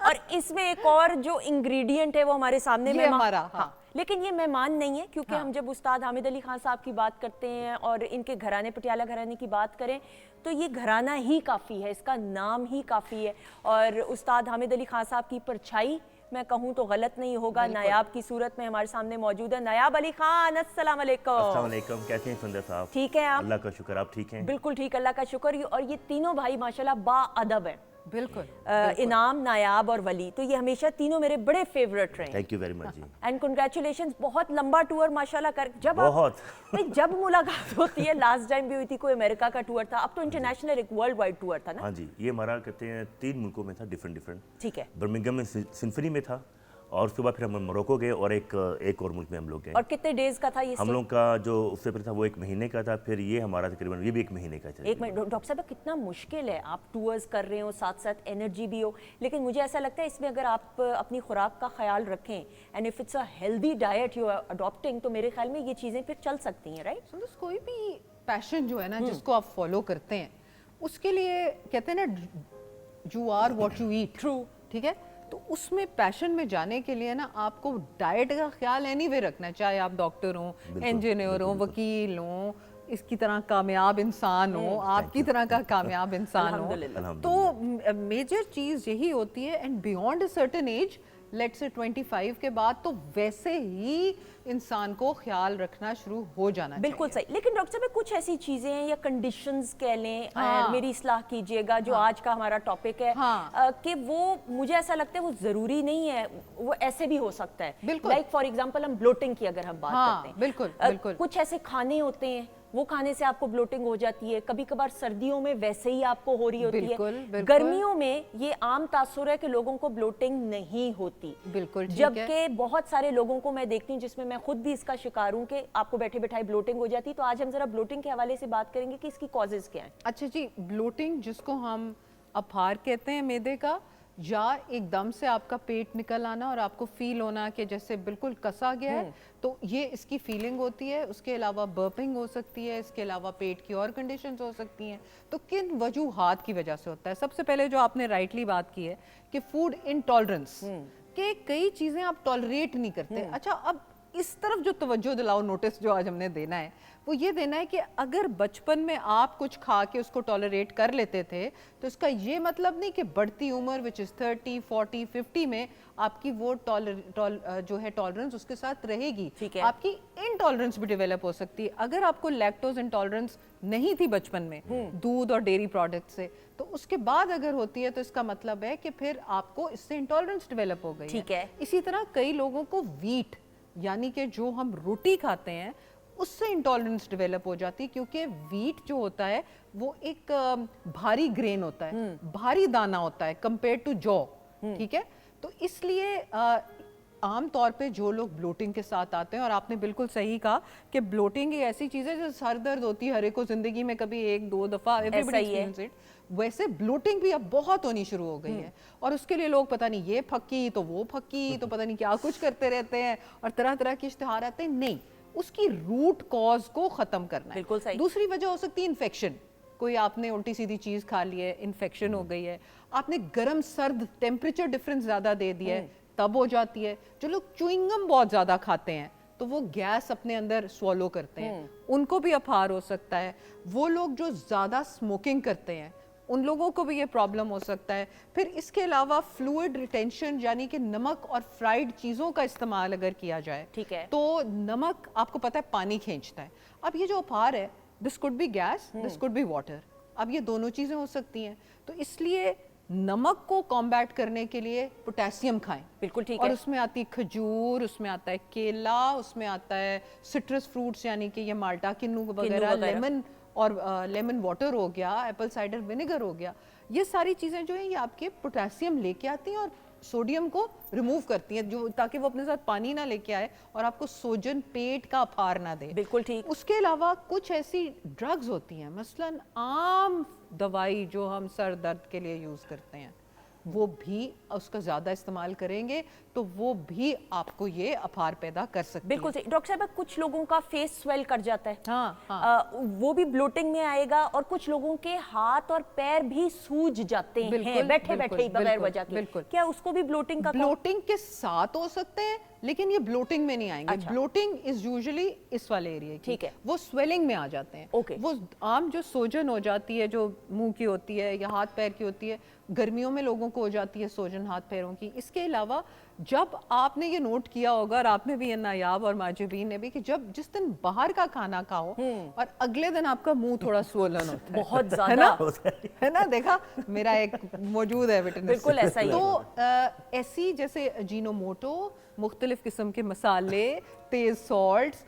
और इसमें एक और जो इंग्रेडिएंट है वो हमारे सामने ये मेहमान, हमारा, हाँ। लेकिन ये मेहमान नहीं है, क्योंकि हाँ। हम जब उस्ताद हामिद अली खान साहब की बात करते हैं और इनके घराने पटियाला घराने की बात करें तो ये घराना ही काफ़ी है, इसका नाम ही काफ़ी है। और उस्ताद हामिद अली खान साहब की परछाई मैं कहूँ तो गलत नहीं होगा, नायाब की सूरत में हमारे सामने मौजूद है। नायाब अली खान, अस्सलाम वालेकुम। अस्सलाम वालेकुम, कैसे हैं संध्या साहब? ठीक है आप? अल्लाह का शुक्र, आप ठीक हैं? बिल्कुल ठीक, अल्लाह का शुक्र। और ये तीनों भाई माशाल्लाह बाअदब हैं। बिल्कुल। इनाम, नायाब और वली, तो ये हमेशा तीनों मेरे बड़े फेवरेट रहे। थैंक यू वेरी मच जी। एंड कंग्रेचुलेशंस, बहुत लंबा टूर माशाल्लाह कर। जब बहुत। नहीं, जब मुलाकात होती है, लास्ट टाइम भी हुई थी, कोई अमेरिका का टूर था, अब तो इंटरनेशनल एक वर्ल्ड वाइड टूर था ना? हाँ जी, ये हमारा कहते हैं 3 मुल्कों में था, डिफरेंट। ठीक है। बर्मिंघम में सिम्फनी में था और उसके बाद फिर हम मोरक्को गए और एक और मुल्क में हम लोग गए। और कितने डेज का था ये? हम लोग का जो उससे पहले था वो 1 महीने का था, फिर ये हमारा तकरीबन ये भी 1 महीने का था। एक मिनट डॉक्टर साहब, कितना मुश्किल है, आप टूर्स कर रहे हो, साथ साथ एनर्जी भी हो, लेकिन मुझे ऐसा लगता है इसमें अगर आप अपनी खुराक का ख्याल रखें and if it's a healthy diet you are adopting, तो मेरे ख्याल में ये चीज़ें फिर चल सकती हैं, राइट? सुनो, कोई भी पैशन जो है ना जिसको आप फॉलो करते हैं उसके लिए कहते हैं ना you are what you eat. True. ठीक है, तो उसमें पैशन में जाने के लिए ना आपको डाइट का ख्याल एनीवे रखना है, चाहे आप डॉक्टर हो, इंजीनियर हो, वकील हो, इसकी तरह कामयाब इंसान हो, आपकी तरह का कामयाब इंसान हो। अल्हम्दुलिल्लाह। तो मेजर चीज़ यही होती है। And beyond a certain age, let's say 25 के बाद, तो वैसे ही इंसान को ख्याल रखना शुरू हो जाना बिल्कुल चाहिए। सही। लेकिन डॉक्टर साहब, कुछ ऐसी चीजें हैं या कंडीशंस कह लें, हाँ। मेरी इस्लाह कीजिएगा, जो आज का हमारा टॉपिक है, हाँ। कि वो मुझे ऐसा लगता है वो जरूरी नहीं है, वो ऐसे भी हो सकता है। बिल्कुल। लाइक फॉर एग्जांपल हम ब्लोटिंग की अगर हम बात हाँ, करते हैं, बिल्कुल, बिल्कुल। कुछ ऐसे खाने होते हैं वो खाने से आपको ब्लोटिंग हो जाती है, कभी कभार सर्दियों में वैसे ही आपको हो रही होती बिल्कुल, है, बिल्कुल। गर्मियों में ये आम तासुर है कि लोगों को ब्लोटिंग नहीं होती। बिल्कुल ठीक है। जबकि बहुत सारे लोगों को मैं देखती हूँ, जिसमें मैं खुद भी इसका शिकार हूँ, कि आपको बैठे बैठाए ब्लोटिंग हो जाती है। तो आज हम जरा ब्लोटिंग के हवाले से बात करेंगे कि इसकी कॉजेज क्या हैं। अच्छा जी, ब्लोटिंग जिसको हम अफार कहते हैं मैदे का, या एकदम से आपका पेट निकल आना और आपको फील होना कि जैसे बिल्कुल कसा गया है, तो ये इसकी फीलिंग होती है। उसके अलावा बर्पिंग हो सकती है, इसके अलावा पेट की और कंडीशंस हो सकती हैं। तो किन वजूहात की वजह से होता है? सबसे पहले जो आपने राइटली बात की है कि फूड इंटॉलरेंस, कि कई चीज़ें आप टॉलरेट नहीं करते। अच्छा, अब इस तरफ जो तवज्जो दिलाओ, नोटिस जो आज हमने देना है वो ये देना है कि अगर बचपन में आप कुछ खा के उसको टॉलरेट कर लेते थे, तो इसका ये मतलब नहीं कि बढ़ती उम्र विच इज़ 30, 40, 50 में आपकी वो जो है टॉलरेंस उसके साथ रहेगी। ठीक है। आपकी इनटॉलरेंस भी डेवलप हो सकती है। अगर आपको लैक्टोज इंटॉलरेंस नहीं थी बचपन में दूध और डेयरी प्रोडक्ट से, तो उसके बाद अगर होती है तो इसका मतलब है कि फिर आपको इससे इंटॉलरेंस डेवलप हो गई ठीक है। इसी तरह कई लोगों को वीट, यानी कि जो हम रोटी खाते हैं, उससे इंटॉलरेंस डेवलप हो जाती है, क्योंकि वीट जो होता है वो एक भारी ग्रेन होता है, भारी दाना होता है कंपेयर टू जौ। ठीक है, तो इसलिए आम तौर पे जो लोग ब्लोटिंग के साथ आते हैं, और आपने बिल्कुल सही कहा कि ब्लोटिंग एक ऐसी चीज़ है जो सर दर्द होती है हर एक को जिंदगी में कभी 1-2 दफ़ा, एवरीबॉडी एक्सपीरियंस इट। वैसे ब्लोटिंग भी अब बहुत होनी शुरू हो गई है, और उसके लिए लोग पता नहीं ये फक्की तो वो फक्की तो पता नहीं क्या कुछ करते रहते हैं, और तरह तरह के इश्तिहार आते हैं। नहीं, उसकी रूट कॉज को ख़त्म करना है। बिल्कुल सही। दूसरी वजह हो सकती है इन्फेक्शन। कोई आपने उल्टी सीधी चीज़ खा ली है, इन्फेक्शन हो गई है, आपने गर्म सर्द टेम्परेचर डिफरेंस ज़्यादा दे दिया है, तब हो जाती है। जो लोग च्युइंगम बहुत ज़्यादा खाते हैं तो वो गैस अपने अंदर स्वॉलो करते हैं, उनको भी अफार हो सकता है। वो लोग जो ज़्यादा स्मोकिंग करते हैं उन लोगों को भी ये प्रॉब्लम हो सकता है। फिर इसके अलावा फ्लूइड रिटेंशन, यानी कि नमक और फ्राइड चीज़ों का इस्तेमाल अगर किया जाए, ठीक है, तो नमक आपको पता है पानी खींचता है। अब ये जो अफार है, this could be gas, this could be water. अब ये दोनों चीज़ें हो सकती हैं, तो इसलिए नमक को कॉम्बैट करने के लिए पोटेशियम खाएं। बिल्कुल ठीक और है। उसमें आती है खजूर, उसमें आता है केला, उसमें आता है सिट्रस फ्रूट्स, यानी कि ये माल्टा, किन्नू वगैरह, लेमन और लेमन वाटर हो गया, एप्पल साइडर विनेगर हो गया। ये सारी चीज़ें जो हैं ये आपके पोटेशियम लेके आती हैं और सोडियम को रिमूव करती हैं, जो ताकि वो अपने साथ पानी ना लेके आए और आपको सोजन, पेट का अफार ना दे। बिल्कुल ठीक। उसके अलावा कुछ ऐसी ड्रग्स होती हैं, मसलन आम दवाई जो हम सर दर्द के लिए यूज़ करते हैं, वो भी उसका ज़्यादा इस्तेमाल करेंगे तो वो भी आपको ये अफार पैदा कर सकती बिल्कुल है। सही। डॉक्टर साहब, कुछ लोगों का फेस स्वेल कर जाता है, हाँ, वो भी ब्लोटिंग में आएगा, और कुछ लोगों के हाथ और पैर भी सूज जाते हैं बिल्कुल, बैठे बैठे ही बगैर बिल्कुल, वजह के। बिल्कुल। क्या उसको भी ब्लोटिंग का ब्लोटिंग के साथ हो सकते हैं, लेकिन ये ब्लोटिंग में नहीं आएंगे। अच्छा। ब्लोटिंग इज यूजुअली इस वाले एरिया की, ठीक है। वो स्वेलिंग में आ जाते हैं। ओके। वो आम जो सोजन हो जाती है, जो मुंह की होती है या हाथ पैर की होती है, गर्मियों में लोगों को हो जाती है सोजन हाथ पैरों की। इसके अलावा जब आपने ये नोट किया होगा, और आपने भी, नायाब और माजिबीन ने भी, कि जब जिस दिन बाहर का खाना खाओ और अगले दिन आपका मुंह थोड़ा स्वोलन होता है, बहुत है ज्यादा, ना? है ना? देखा, मेरा एक मौजूद है विटनेस। बिल्कुल ऐसा ही है। तो ऐसी जैसे अजीनोमोटो, मुख्तलिफ किस्म के मसाले, तेज सॉल्ट्स,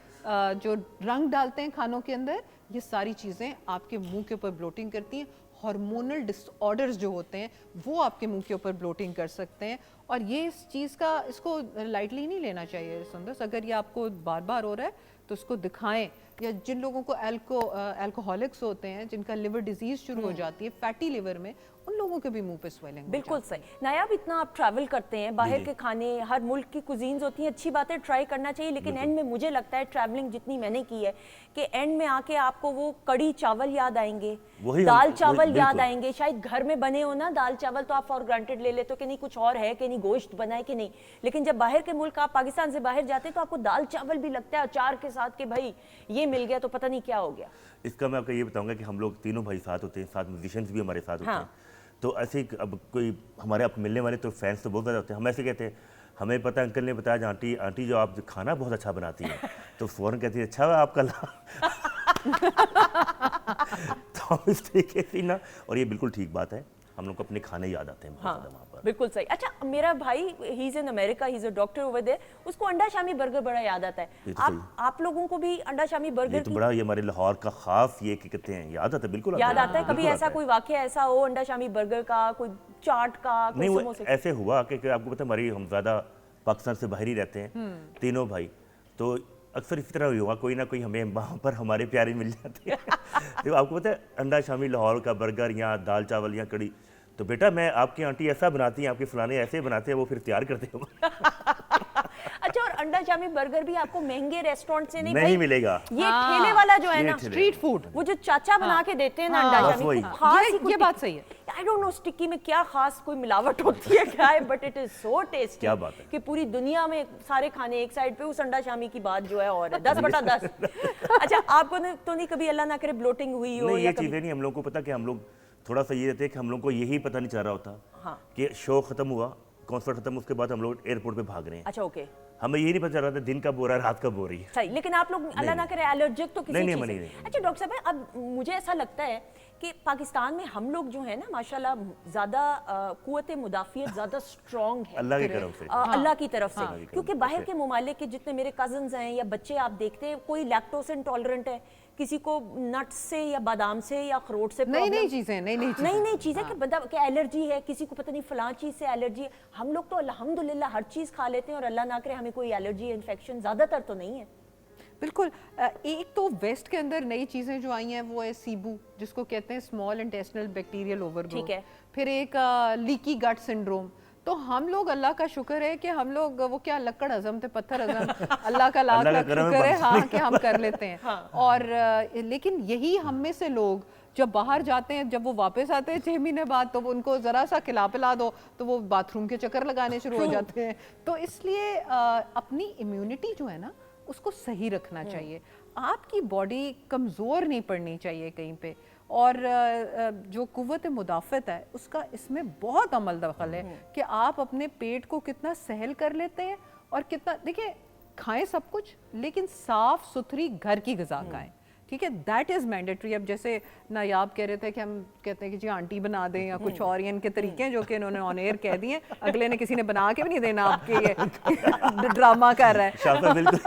जो रंग डालते हैं खानों के अंदर, ये सारी चीज़ें आपके मुंह के ऊपर ब्लोटिंग करती हैं। हार्मोनल डिसऑर्डर्स जो होते हैं वो आपके मुंह के ऊपर ब्लोटिंग कर सकते हैं, और ये इस चीज़ का, इसको लाइटली नहीं लेना चाहिए संदस। अगर ये आपको बार बार हो रहा है तो उसको दिखाएं, या जिन लोगों को अल्कोहलिक्स होते हैं, जिनका लिवर डिजीज शुरू हो जाती है, फैटी लिवर में, उन लोगों के भी मुंह पे स्वेलिंग हो बिल्कुल जाती है। सही। नायाब, इतना आप ट्रैवल करते हैं, बाहर के खाने, हर मुल्क की कुजीन्स होती हैं, अच्छी बात है, ट्राई करना चाहिए, लेकिन एंड में मुझे लगता है, ट्रैवलिंग जितनी मैंने की है, कि एंड में आके आपको वो कड़ी चावल याद आएंगे, दाल चावल याद आएंगे। शायद घर में बने हो ना दाल चावल, तो आप फॉर ग्रांटेड ले लेते हो कि नहीं कुछ और है, कि नहीं गोश्त बना है कि नहीं, लेकिन जब बाहर के मुल्क, आप पाकिस्तान से बाहर जाते हैं, तो आपको दाल चावल भी लगता है अचार के साथ, कि भाई ये मिल गया तो पता नहीं क्या हो गया। इसका मैं आपको ये बताऊंगा कि हम लोग तीनों भाई साथ होते हैं, साथ म्यूजिशियंस भी हमारे साथ होते हाँ। हैं। तो ऐसे ही अब कोई हमारे आप मिलने वाले तो फैंस तो बहुत ज़्यादा होते हैं। हम ऐसे कहते हैं, हमें पता, अंकल ने बताया, आंटी जो आप खाना बहुत अच्छा बनाती है, तो फ़ौरन कहती है, अच्छा है आपका तो हम इस तरीके से ना, और ये बिल्कुल ठीक बात है, हम लोग को अपने खाने याद आते हैं बहुत ज़्यादा वहाँ पर। बिल्कुल सही। अच्छा, मेरा भाई, he is in America, he is a doctor over there, उसको अंडा शामी बर्गर बड़ा याद आता है। ये तो सही। आप लोगों को भी अंडा शामी ये बर्गर तो की बड़ा, ये हमारे लाहौर का खास, ये क्या कहते हैं, याद आता है, बिल्कुल याद आता है? कभी बिल्कुल ऐसा आता है। कोई वाकया ऐसा हो अंडा शामी बर्गर का, कोई चाट का, कोई नहीं, वो समोसे? ऐसे हुआ कि आपको पता है, हमारी, हम ज़्यादा पाकिस्तान से बाहर ही रहते हैं तीनों भाई, तो अक्सर इसी तरह ही हुआ, कोई ना कोई हमें वहाँ पर हमारे प्यारे मिल जाते हैं तो आपको पता है, अंडा शामी लाहौर का बर्गर या दाल चावल या कड़ी, तो बेटा मैं, आपकी आंटी ऐसा बनाती हैं, आपके फलाने ऐसे बनाते हैं, वो फिर तैयार करते हैं अच्छा, और अंडा शामी बर्गर भी आपको महंगे रेस्टोरेंट से नहीं नहीं भाई, मिलेगा। ये हाँ, ठेले वाला जो है ये ना, ठेले स्ट्रीट फूड, वो जो चाचा बना के देते हैं ना अंडा बस शामी, वही। कुछ खास ही, ये कुछ बात सही है। आई डोंट नो स्टिक्की में क्या खास कोई मिलावट होती है क्या है, but it is so tasty. क्या बात है। कि पूरी दुनिया में सारे खाने एक साइड पे, उस अंडा शामी की बात जो है और है 10/10। अच्छा, आपको तो नहीं कभी, अल्लाह ना करे, ब्लोटिंग हुई हो? नहीं, या ये चीज़ें नहीं, हम लोग को पता कि हम लोग थोड़ा सा ये रहते हैं कि हम लोग को यही पता नहीं चल रहा होता हाँ। कि शो खत्म हुआ, कॉन्सर्ट खत्म, उसके बाद हम लोग एयरपोर्ट पे भाग रहे हैं, अच्छा, ओके, हमें यही नहीं पता चल रहा था दिन कब हो रहा है, रात कब हो रही है। सही। लेकिन आप लोग अल्लाह ना करे एलर्जिक तो किसी नहीं, चीज़ नहीं, से? नहीं। अच्छा डॉक्टर साहब, अब मुझे ऐसा लगता है कि पाकिस्तान में हम लोग जो है ना, माशाल्लाह, ज़्यादा कुव्वत मुदाफ़ियत ज़्यादा स्ट्रॉन्ग है अल्लाह की तरफ से। अल्लाह की तरफ से, हाँ। क्योंकि बाहर के ममालिक के जितने मेरे कजन्स हैं या बच्चे आप देखते हैं, कोई लैक्टोस इंटॉलरेंट है, किसी को नट्स से या बादाम से या अखरोट से नई problem, चीजें, नई चीज़ें कि बंदा कि एलर्जी है, किसी को पता नहीं फलां चीज़ से एलर्जी है। हम लोग तो अल्हम्दुलिल्लाह हर चीज़ खा लेते हैं, और अल्लाह ना करे हमें कोई एलर्जी इन्फेक्शन ज़्यादातर तो नहीं है। बिल्कुल। एक तो वेस्ट के अंदर नई चीज़ें जो आई हैं वो है सीबू, जिसको कहते हैं स्मॉल इंटेस्टिनल बैक्टीरियल ओवरग्रोथ। ठीक है। फिर एक लीकी गट सिंड्रोम। तो हम लोग, अल्लाह का शुक्र है कि हम लोग, वो क्या लक्कड़ हजम थे पत्थर हजम, अल्लाह का लाख लाख शुक्र है, हाँ, कि हम कर लेते हैं। और लेकिन यही हम में से लोग जब बाहर जाते हैं, जब वो वापस आते हैं 6 महीने बाद, तो वो उनको ज़रा सा खिला पिला दो तो वो बाथरूम के चक्कर लगाने शुरू हो जाते हैं। तो इसलिए अपनी इम्यूनिटी जो है ना, उसको सही रखना चाहिए। आपकी बॉडी कमज़ोर नहीं पड़नी चाहिए कहीं पे, और जो कुव्वत मुदाफ़त है उसका इसमें बहुत अमल दखल है कि आप अपने पेट को कितना सहल कर लेते हैं, और कितना, देखिए, खाएं सब कुछ, लेकिन साफ़ सुथरी घर की ग़िज़ा खाएं, ठीक है, दैट इज़ मैंडेटरी। अब जैसे नायाब कह रहे थे कि हम कहते हैं कि जी आंटी बना दें या कुछ और, ये इनके तरीके हैं जो कि इन्होंने ऑन एयर कह दिए, अगले ने किसी ने बना के भी नहीं देना, आपके ये ड्रामा कर रहा है। शाबाश, बिल्कुल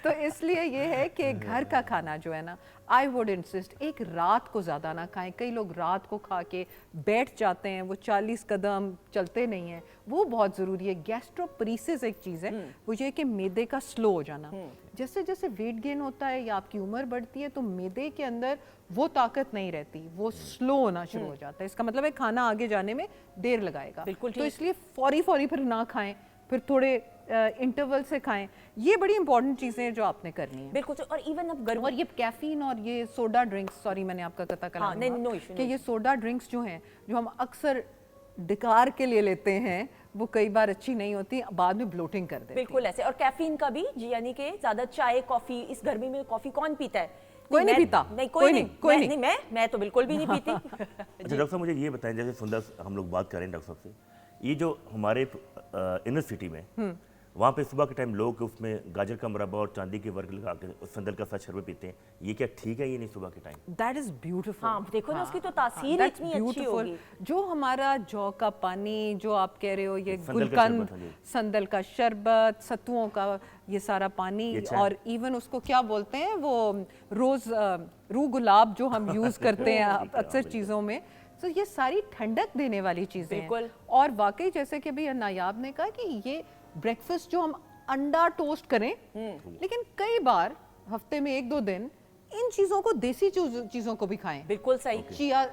तो इसलिए ये है कि घर का खाना जो है ना, आई वुड इंसिस्ट एक रात को ज़्यादा ना खाएं। कई लोग रात को खा के बैठ जाते हैं, वो 40 कदम चलते नहीं हैं, वो बहुत ज़रूरी है। गैस्ट्रोपरीसिस एक चीज़ है, वो ये कि मैदे का स्लो हो जाना। जैसे जैसे वेट गेन होता है या आपकी उम्र बढ़ती है तो मैदे के अंदर वो ताकत नहीं रहती, वो स्लो होना शुरू हो जाता है। इसका मतलब है खाना आगे जाने में देर लगाएगा। बिल्कुल तो ठीक। इसलिए फौरी फौरी फिर ना खाएं, फिर थोड़े इंटरवल से खाएं। ये बड़ी इंपॉर्टेंट चीज़ें हैं जो आपने करनी है। बिल्कुल। और इवन अब गर्म और ये कैफीन और ये सोडा ड्रिंक्स, सॉरी मैंने आपका कता कलाम हाँ, नहीं, no issue, कि no ये सोडा ड्रिंक्स जो हैं, जो हम अक्सर डिकार के लिए लेते हैं, वो कई बार अच्छी नहीं होती, बाद में ब्लोटिंग कर देती है। बिल्कुल ऐसे। और कैफीन का भी जी, यानी कि ज्यादा चाय कॉफी, इस गर्मी में कॉफी कौन पीता है? कोई नहीं मैं- पीता। नहीं, कोई नहीं, कोई मैं- नहीं। मैं तो बिल्कुल भी नहीं पीती। अच्छा डॉक्टर साहब, मुझे ये बताएं, जैसे सुंदर हम लोग बात कर रहे हैं डॉक्टर साहब से, ये जो हमारे इनर सिटी में वहाँ पे सुबह के टाइम लोग उसमें गाजर का मुरब्बा और चांदी के वर्क लगा के संदल का साथ शरबत पीते हैं, ये क्या ठीक है? ये नहीं सुबह के टाइम? That is beautiful. हाँ, देखो ना, उसकी तो तासीर that's इतनी अच्छी beautiful। होगी। जो हमारा जौ का पानी, जो आप कह रहे हो, ये संदल का गुलकंद, शरबत, हाँ जी। संदल का शरबत, सत्तुओं का ये सारा पानी, ये चाय। और इवन उसको क्या बोलते हैं वो रोज रू गुलाब जो हम यूज करते हैं अक्सर चीज़ों में, तो ये सारी ठंडक देने वाली चीज़ें हैं। बिल्कुल। और वाकई जैसे कि भी नायाब ने कहा कि ये ब्रेकफास्ट जो हम अंडा टोस्ट करें, लेकिन कई बार हफ्ते में 1-2 दिन इन चीज़ों को, देसी चीज़ों को भी खाएं। बिल्कुल सही।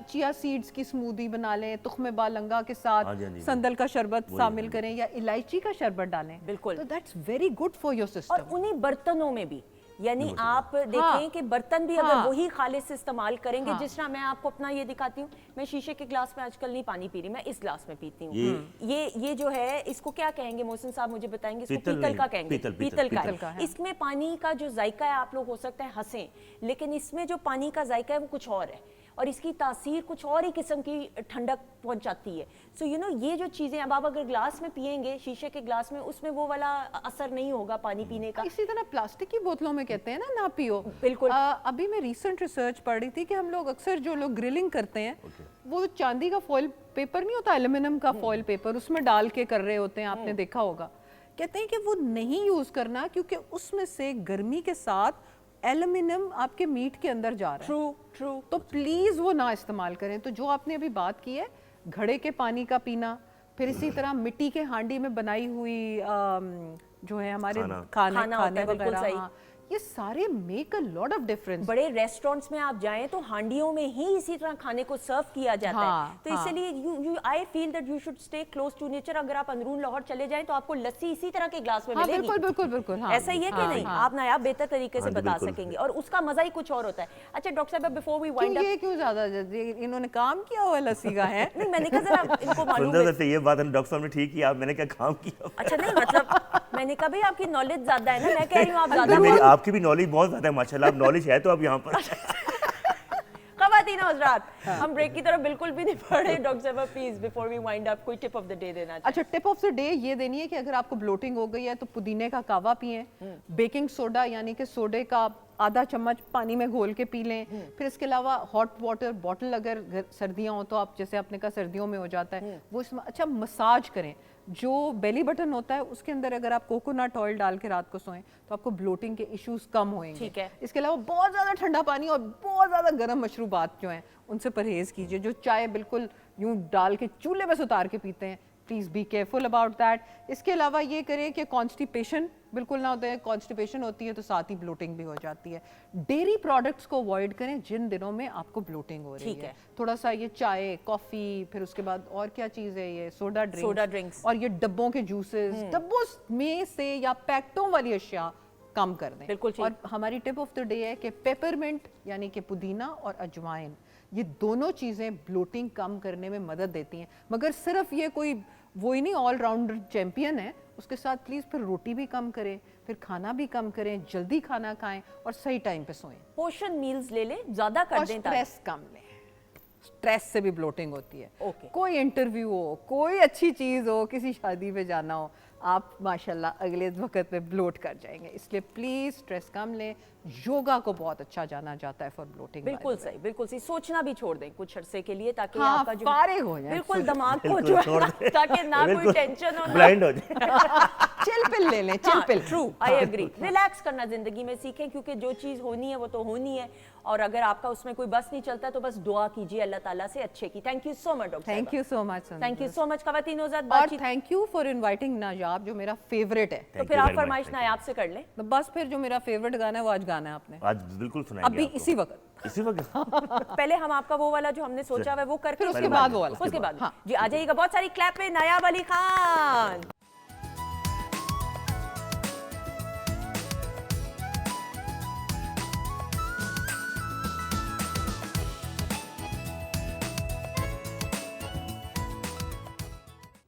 चिया सीड्स की स्मूदी बना लें, तुख्मे बालंगा के साथ हाँ जी, हाँ जी, संदल का शरबत वही, शामिल वही। करें या इलायची का शरबत डालें। बिल्कुल। तो that's very good for your और सिस्टम। उन्हीं बर्तनों में भी, यानी आप देखें कि बर्तन भी अगर हाँ। वही खालिस इस्तेमाल करेंगे, हाँ। जिस तरह मैं आपको अपना ये दिखाती हूँ, मैं शीशे के ग्लास में आजकल नहीं पानी पी रही, मैं इस ग्लास में पीती हूँ। ये जो है, इसको क्या कहेंगे मोहसिन साहब, मुझे बताएंगे? इसको पीतल पीतल नहीं, का कहेंगे। पीतल का पीतल का है। है। इसमें पानी का जो जायका है, आप लोग हो सकता है हंसें, लेकिन इसमें जो पानी का जायका है वो कुछ और है, और इसकी तासीर कुछ और ही किस्म की ठंडक पहुंचाती है। सो यू नो, ये जो चीज़ें अब आप अगर ग्लास में पिएंगे, शीशे के ग्लास में, उसमें वो वाला असर नहीं होगा पानी पीने का। इसी तरह प्लास्टिक की बोतलों में कहते हैं ना पियो। बिल्कुल। अभी मैं रीसेंट रिसर्च पढ़ रही थी कि हम लोग अक्सर जो लोग ग्रिलिंग करते हैं, वो चांदी का फॉइल पेपर नहीं होता, एल्यूमिनियम का फॉइल पेपर, उसमें डाल के कर रहे होते हैं, आपने देखा होगा। कहते हैं कि वो नहीं यूज करना, क्योंकि उसमें से गर्मी के साथ एल्यूमिनियम आपके मीट के अंदर जा रहा है। ट्रू। तो प्लीज वो ना इस्तेमाल करें। तो जो आपने अभी बात की है, घड़े के पानी का पीना, फिर इसी तरह मिट्टी के हांडी में बनाई हुई जो है हमारे खाना होता खाने है, बिल्कुल वगैरह, सही। हाँ, ये सारे make a lot of difference. बड़े रेस्टोरेंट्स में आप जाएं तो हांडियों में ही इसी तरह खाने को सर्व किया जाता हाँ, है। तो हाँ। इसलिए I feel that you should stay close to nature. अगर आप अंदरून लाहौर चले जाएं तो आपको लस्सी इसी तरह के ग्लास में हाँ, मिलेगी। बिल्कुल बिल्कुल बिल्कुल। हाँ, ऐसा ही है कि हाँ, नहीं? हाँ। आप ना आप बेहतर तरीके से हाँ जी, बता बिल्कुल। सकेंगे, और उसका मजा ही कुछ और होता है। अच्छा डॉक्टर साहब, बिफोर वी वाइंड क्यों अप, ये क्यों ज्यादा इन्होंने काम किया हुआ है लस्सी का है? नहीं मैंने कहा जरा इनको मालूम सुंदर है। से ये बात डॉक्टर साहब ने ठीक किया, मैंने क्या काम किया? अच्छा नहीं, मतलब मैंने कहा भाई आपकी नॉलेज ज्यादा है ना, मैं कह रही हूँ आप ज्यादा मेरी आपकी भी नॉलेज बहुत ज्यादा है माशाल्लाह, आप नॉलेज है तो आप यहाँ पर। खवातीन और हज़रात, हम ब्रेक की तरफ बिल्कुल भी नहीं पड़े। डॉक्टर साहब please before we wind up कोई टिप ऑफ द डे देना चाहिए। अच्छा, टिप ऑफ द डे ये देनी है कि अगर आपको ब्लोटिंग हो गई है तो पुदीने का कावा पिएं, बेकिंग सोडा यानी कि सोडे का आधा चम्मच पानी में घोल के पी लें। फिर इसके अलावा हॉट वाटर बॉटल, अगर सर्दियां हो तो आप, जैसे आपने कहा सर्दियों में हो जाता है, वो इसमें अच्छा मसाज करें। जो बेली बटन होता है उसके अंदर अगर आप कोकोनट ऑयल डाल के रात को सोएं तो आपको ब्लोटिंग के इश्यूज कम होंगे। ठीक है। इसके अलावा बहुत ज़्यादा ठंडा पानी और बहुत ज़्यादा गर्म मशरूबात जो हैं उनसे परहेज़ कीजिए। जो चाय बिल्कुल यूं डाल के चूल्हे में से उतार के पीते हैं, please be careful about that. इसके अलावा ये करें कि कॉन्स्टिपेशन बिल्कुल ना होता है। कॉन्स्टिपेशन होती है तो साथ ही ब्लोटिंग भी हो जाती है। डेयरी प्रोडक्ट्स को अवॉइड करें जिन दिनों में आपको ब्लोटिंग हो रही ठीक है। है। थोड़ा सा ये चाय, कॉफ़ी, फिर उसके बाद और क्या चीज़ है, ये सोडा ड्रिंक्स और ये डब्बों के जूसेस, डब्बों में से या पैकेटों वाली अशिया कम कर दें। बिल्कुल ठीक। और हमारी टिप ऑफ द डे है कि पेपरमिंट यानी कि पुदीना और अजवाइन, ये दोनों चीज़ें ब्लोटिंग कम करने में मदद देती हैं। मगर सिर्फ ये कोई वो ही नहीं ऑलराउंडर चैंपियन है, उसके साथ प्लीज़ फिर रोटी भी कम करें, फिर खाना भी कम करें, जल्दी खाना खाएं और सही टाइम पे सोएं पोर्शन मील्स ले लें, ज्यादा कर और दें स्ट्रेस कम लें। स्ट्रेस से भी ब्लोटिंग होती है। ओके। कोई इंटरव्यू हो, कोई अच्छी चीज़ हो, किसी शादी पे जाना हो, आप माशाल्लाह अगले वक्त में ब्लोट कर जाएंगे। इसलिए प्लीज़ स्ट्रेस कम लें। योगा को बहुत अच्छा जाना जाता है फॉर ब्लोटिंग। बिल्कुल सही, बिल्कुल सही। सोचना भी छोड़ दें कुछ अरसे के लिए, ताकि हाँ, आपका जो फारिग हो जाए। बिल्कुल दिमाग को बिल्कुल जो छोड़ है दें। ताकि ना कोई बिल्कुल टेंशन हो, ना ब्लाइंड हो जाए। चिल पिल ले लें, chill pill. True, I agree. Relax करना जिंदगी में सीखें, क्योंकि जो चीज़ होनी है वो तो होनी है, और अगर आपका उसमें कोई बस नहीं चलता तो बस दुआ कीजिए अल्लाह ताला से अच्छे की। Thank you so much doctor. Thank you so much. Thank you so much खवातीन नौज़ाद और बातचीत। Thank you for inviting Nayab, जो मेरा फेवरेट है। तो फिर आप फरमाइश नायाब से कर लें। तो बस फिर जो मेरा फेवरेट गाना है वो आज गाना है आपने, आज बिल्कुल सुनाएंगे अभी आपको। इसी वक्त। इसी वक्त पहले हम आपका वो वाला जो हमने सोचा हुआ है वो करके फिर उसके उसके बाद वो वाला। उसके बाद हाँ। जी आ जाइएगा। बहुत सारी क्लैप पे नायाब अली खान।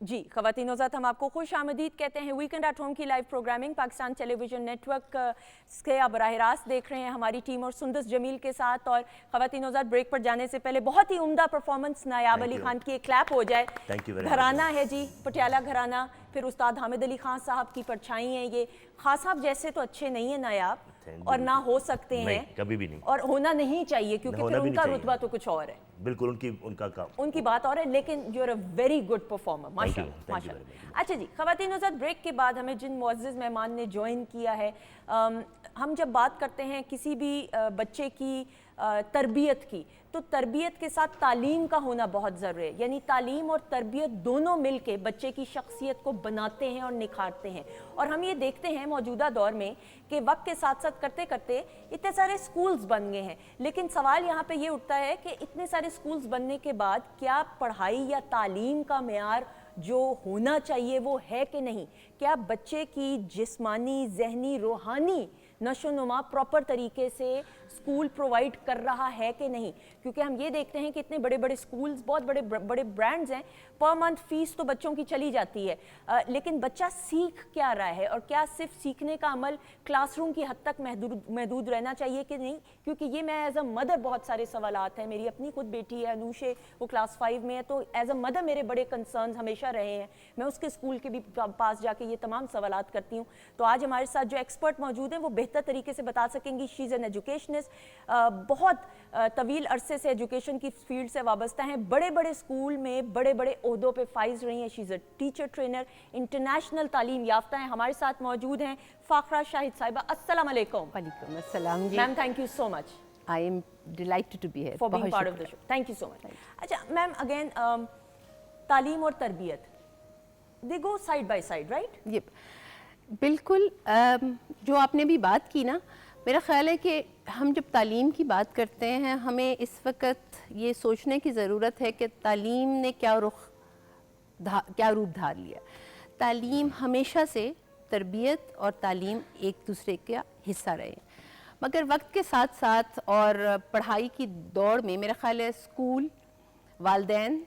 जी ख़वातीन नौज़ात, हम आपको खुश आमदीद कहते हैं। वीकेंड एट होम की live programming Pakistan television network से आप बराह रास्त देख रहे हैं हमारी टीम और सुंदस जमील के साथ। और ख़वातीन नौज़ात, ब्रेक पर जाने से पहले बहुत ही उम्दा परफॉर्मेंस नायाब अली खान की एक क्लैप हो जाए। Thank you very घराना है जी, पटियाला घराना, फिर उस्ताद हामिद अली खान साहब की परछाई है ये। खान साहब जैसे तो अच्छे नहीं है नायाब, और ना हो सकते नहीं, हैं, कभी भी नहीं, और होना नहीं चाहिए, क्योंकि होना फिर भी उनका नहीं चाहिए। रुतबा तो कुछ और है, बिल्कुल उनका काम। उनकी बात और है। लेकिन you are a very good performer, माशाल्लाह thank you माशाल्लाह। very much। अच्छा जी ख़वातीन नौज़ात, ब्रेक के बाद हमें जिन मुअज़्ज़िज़ मेहमान ने ज्वाइन किया है, हम जब बात करते हैं किसी भी बच्चे की तरबियत की, तो तरबियत के साथ तालीम का होना बहुत ज़रूरी है। यानी तालीम और तरबियत दोनों मिल के बच्चे की शख्सियत को बनाते हैं और निखारते हैं। और हम ये देखते हैं मौजूदा दौर में कि वक्त के साथ साथ करते करते इतने सारे स्कूल्स बन गए हैं, लेकिन सवाल यहाँ पे ये उठता है कि इतने सारे स्कूल्स बनने के बाद क्या पढ़ाई या तालीम का मेयार जो होना चाहिए वो है कि नहीं? क्या बच्चे की जिस्मानी, जहनी, रूहानी नशोनुमा प्रॉपर तरीके से स्कूल प्रोवाइड कर रहा है कि नहीं? क्योंकि हम ये देखते हैं कि इतने बड़े बड़े स्कूल्स, बहुत बड़े बड़े ब्रांड्स हैं, पर मंथ फीस तो बच्चों की चली जाती है, लेकिन बच्चा सीख क्या रहा है, और क्या सिर्फ सीखने का अमल क्लासरूम की हद तक महदूद रहना चाहिए कि नहीं? क्योंकि ये मैं एज अ मदर, बहुत सारे सवालात हैं, मेरी अपनी खुद बेटी है अनुषे, वो क्लास 5 में है, तो एज अ मदर मेरे बड़े कंसर्न हमेशा रहे हैं। मैं उसके स्कूल के भी पास जाके ये तमाम सवालात करती हूँ। तो आज हमारे साथ जो एक्सपर्ट मौजूद हैं वो बेहतर तरीके से बता सकेंगी। शी इज़ एन एजुकेशनिस्ट, बहुत तवील अरसे से एजुकेशन की फील्ड से वाबस्ता हैं, बड़े बड़े स्कूल में बड़े बड़े ओहदों पे फाइज रही हैं। She is a teacher trainer, international तालीम याफ्ता हैं। हमारे साथ मौजूद हैं फ़ाखरा शाहिद साहिबा। अस्सलाम वालेकुम। वालेकुम अस्सलाम जी। Ma'am thank you so much I am delighted to be here for being part of the show. Thank you so much. अच्छा मैम, अगेन तालीम और तरबियत, they go side by side, right? ये बिल्कुल जो आपने भी बात की ना, मेरा ख्याल है कि हम जब तालीम की बात करते हैं, हमें इस वक्त ये सोचने की ज़रूरत है कि तालीम ने क्या रूप धार लिया। तालीम हमेशा से, तरबियत और तालीम एक दूसरे का हिस्सा रहे, मगर वक्त के साथ साथ और पढ़ाई की दौड़ में मेरा ख्याल है स्कूल, वालिदैन,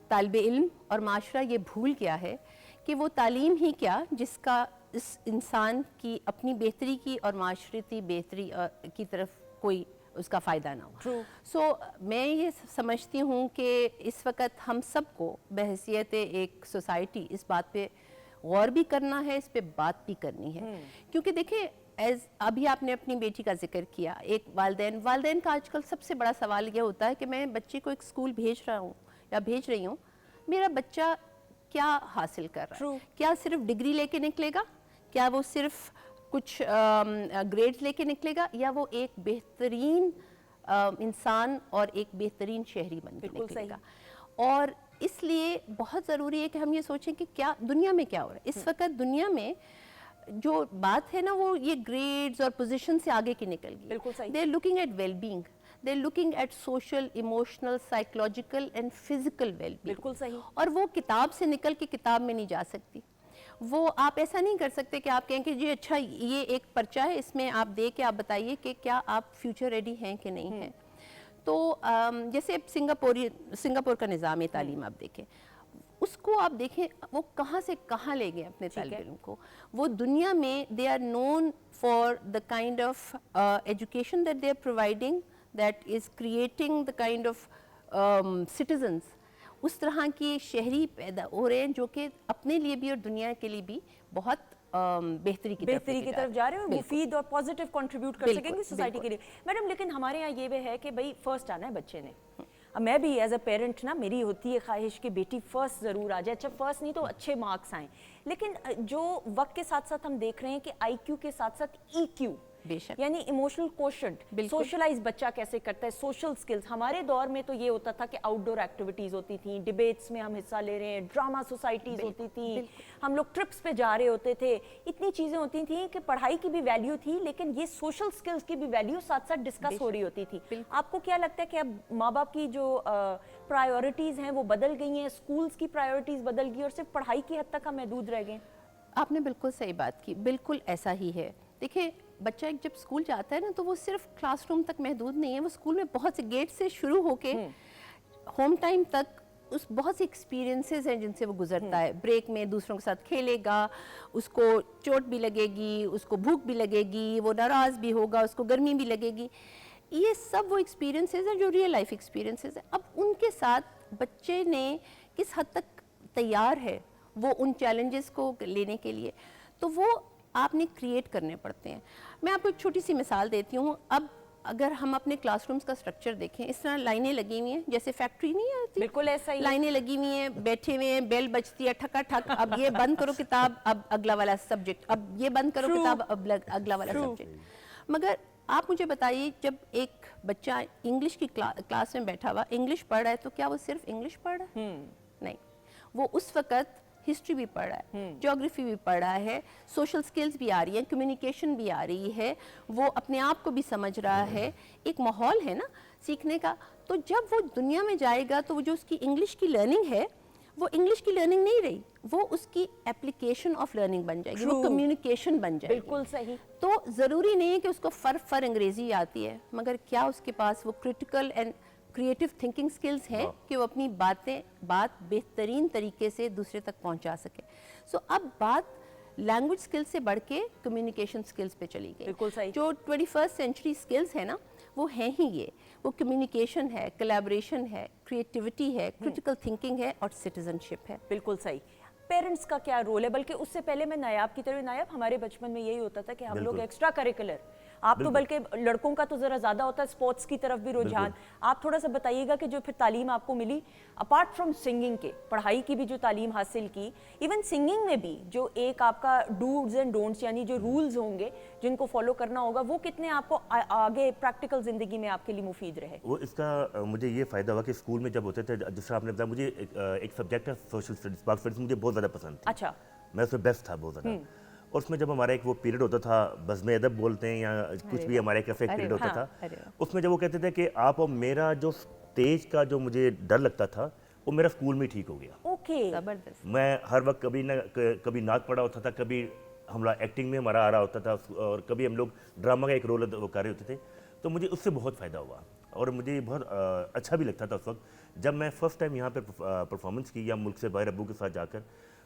तालिबे इल्म और माशरा ये भूल गया है कि वो तालीम ही क्या जिसका इस इंसान की अपनी बेहतरी की और माशरती बेहतरी की तरफ कोई उसका फ़ायदा ना हो। सो मैं ये समझती हूँ कि इस वक्त हम सबको बहैसियत एक सोसाइटी इस बात पे गौर भी करना है, इस पे बात भी करनी है। क्योंकि देखिए, एज अभी आपने अपनी बेटी का जिक्र किया, एक वालिदैन का आजकल सबसे बड़ा सवाल ये होता है कि मैं बच्चे को एक स्कूल भेज रहा हूँ या भेज रही हूँ, मेरा बच्चा क्या हासिल कर रहा है? क्या सिर्फ डिग्री लेके निकलेगा? क्या वो सिर्फ कुछ ग्रेड्स लेके निकलेगा, या वो एक बेहतरीन इंसान और एक बेहतरीन शहरी बन के निकलेगा? और इसलिए बहुत ज़रूरी है कि हम ये सोचें कि क्या दुनिया में क्या हो रहा है इस वक्त। दुनिया में जो बात है ना, वो ये ग्रेड्स और पोजीशन से आगे की निकल गई। बिल्कुल सही। They are looking at well being, they are looking at social, emotional, psychological and physical well being. बिल्कुल सही। और वो किताब से निकल के किताब में नहीं जा सकती। वो आप ऐसा नहीं कर सकते कि आप कहें कि जी अच्छा ये एक पर्चा है, इसमें आप दे के आप बताइए कि क्या आप फ्यूचर रेडी हैं कि नहीं हैं। तो जैसे सिंगापुर का निज़ाम तालीम आप देखें, उसको आप देखें वो कहाँ से कहाँ ले गए अपने तालिब इल्म को। वो दुनिया में they are known for the kind of education that they are providing, that is creating the kind of citizens. उस तरह के शहरी पैदा हो रहे हैं जो कि अपने लिए भी और दुनिया के लिए भी बहुत बेहतरी की तरफ जा रहे हैं और मुफीद और पॉजिटिव कंट्रीब्यूट कर सकेंगे सोसाइटी के लिए। मैडम, लेकिन हमारे यहाँ ये भी है कि भाई फर्स्ट आना है बच्चे ने, अब मैं भी एज अ पेरेंट ना, मेरी होती है ख्वाहिश कि बेटी फर्स्ट ज़रूर आ जाए, अच्छा फर्स्ट नहीं तो अच्छे मार्क्स आएँ, लेकिन जो वक्त के साथ साथ हम देख रहे हैं कि IQ के साथ साथ EQ, बेशक। यानी इमोशनल कोशेंट, बिल्कुल। सोशलाइज बच्चा कैसे करता है, सोशल स्किल्स। हमारे दौर में तो ये होता था कि आउटडोर एक्टिविटीज़ होती थी, डिबेट्स में हम हिस्सा ले रहे हैं, ड्रामा सोसाइटीज़ होती थी, हम लोग ट्रिप्स पे जा रहे होते थे, इतनी चीज़ें होती थी कि पढ़ाई की भी वैल्यू थी, लेकिन ये सोशल स्किल्स की भी वैल्यू साथ साथ डिस्कस हो रही होती थी। आपको क्या लगता है कि अब माँ बाप की जो प्रायोरिटीज़ हैं वो बदल गई हैं, स्कूल्स की प्रायोरिटीज़ बदल गई और सिर्फ पढ़ाई की हद तक हम महदूद रह गए? आपने बिल्कुल सही बात की, बिल्कुल ऐसा ही है। देखिए, बच्चा जब स्कूल जाता है ना, तो वो सिर्फ क्लासरूम तक महदूद नहीं है, वो स्कूल में बहुत से गेट से शुरू होके होम टाइम तक उस बहुत से एक्सपीरियंसेस हैं जिनसे वो गुजरता है। ब्रेक में दूसरों के साथ खेलेगा, उसको चोट भी लगेगी, उसको भूख भी लगेगी, वो नाराज़ भी होगा, उसको गर्मी भी लगेगी। ये सब वो एक्सपीरियंसेस हैं जो रियल लाइफ एक्सपीरियंसेस हैं। अब उनके साथ बच्चे ने किस हद तक तैयार है वो उन चैलेंजेस को लेने के लिए, तो वो आपने क्रिएट करने पड़ते हैं। मैं आपको एक छोटी सी मिसाल देती हूँ। अब अगर हम अपने क्लासरूम्स का स्ट्रक्चर देखें, इस तरह लाइनें लगी हुई हैं, जैसे फैक्ट्री नहीं आती, बिल्कुल ऐसा ही। लाइनें लगी हुई हैं, बैठे हुए हैं, बेल बजती है ठका ठक, अब ये बंद करो किताब, अब अगला वाला सब्जेक्ट, अब ये बंद करो किताब, अब अगला वाला सब्जेक्ट। मगर आप मुझे बताइए, जब एक बच्चा इंग्लिश की क्लास में बैठा हुआ इंग्लिश पढ़ रहा है, तो क्या वो सिर्फ इंग्लिश पढ़ रहा है? नहीं, वो उस वक़्त हिस्ट्री भी पढ़ रहा है, ज्योग्राफी भी पढ़ रहा है, सोशल स्किल्स भी आ रही है, कम्युनिकेशन भी आ रही है, वो अपने आप को भी समझ रहा है, एक माहौल है ना सीखने का। तो जब वो दुनिया में जाएगा, तो वो जो उसकी इंग्लिश की लर्निंग है, वो इंग्लिश की लर्निंग नहीं रही, वो उसकी एप्लीकेशन ऑफ लर्निंग बन जाएगी, वो कम्युनिकेशन बन जाएगी। बिल्कुल सही। तो ज़रूरी नहीं है कि उसको फर अंग्रेज़ी आती है, मगर क्या उसके पास वो critical and creative thinking skills हैं कि वो अपनी बात बेहतरीन तरीके से दूसरे तक पहुंचा सके। सो अब बात लैंग्वेज स्किल्स से बढ़ के कम्युनिकेशन स्किल्स पे चली गई। बिल्कुल सही। जो 21st सेंचुरी स्किल्स है ना, वो हैं ही ये, वो कम्युनिकेशन है, कोलैबोरेशन है, क्रिएटिविटी है, क्रिटिकल थिंकिंग है और सिटीजनशिप है। बिल्कुल सही। पेरेंट्स का क्या रोल है? बल्कि उससे पहले मैं नायाब की तरह, नायाब हमारे बचपन में यही होता था कि हम लोग एक्स्ट्रा करिकुलर, आप तो बल्कि लड़कों का तो ज़रा ज़्यादा होता है, स्पोर्ट्स की तरफ भी रुझान। आप थोड़ा सा बताइएगा कि जो फिर तालीम आपको मिली, अपार्ट फ्रॉम सिंगिंग के, पढ़ाई की भी जो तालीम हासिल की, इवन सिंगिंग में भी जो एक आपका डूज एंड डोंट्स यानी जो रूल्स होंगे जिनको फॉलो करना होगा, वो कितने आपको आगे प्रैक्टिकल ज़िंदगी में आपके लिए मुफीद रहे? वो इसका मुझे ये फ़ायदा हुआ कि स्कूल में जब होते थे, जिस तरह आपने बताया, मुझे एक सब्जेक्ट है सोशल स्टडीज़, पाक स्टडीज़ मुझे बहुत ज़्यादा पसंद थी। अच्छा। मैं उसमें बेस्ट था बहुत ज़्यादा। और उसमें जब हमारा एक वो पीरियड होता था, बज़्म अदब बोलते हैं या कुछ भी, हमारे कैफे एक पीरियड होता था, उसमें जब वो कहते थे कि आप और मेरा जो स्टेज का जो मुझे डर लगता था, वो मेरा स्कूल में ठीक हो गया। ओके, ज़बरदस्त। मैं हर वक्त कभी नाक पड़ा होता था, कभी हमारा एक्टिंग में हमारा आ रहा होता था, और कभी हम लोग ड्रामा का एक रोल कर रहे होते थे। तो मुझे उससे बहुत फ़ायदा हुआ और मुझे बहुत अच्छा भी लगता था उस वक्त। जब मैं फ़र्स्ट टाइम यहाँ पर परफॉर्मेंस की या मुल्क से बाहर अब्बू के साथ जाकर,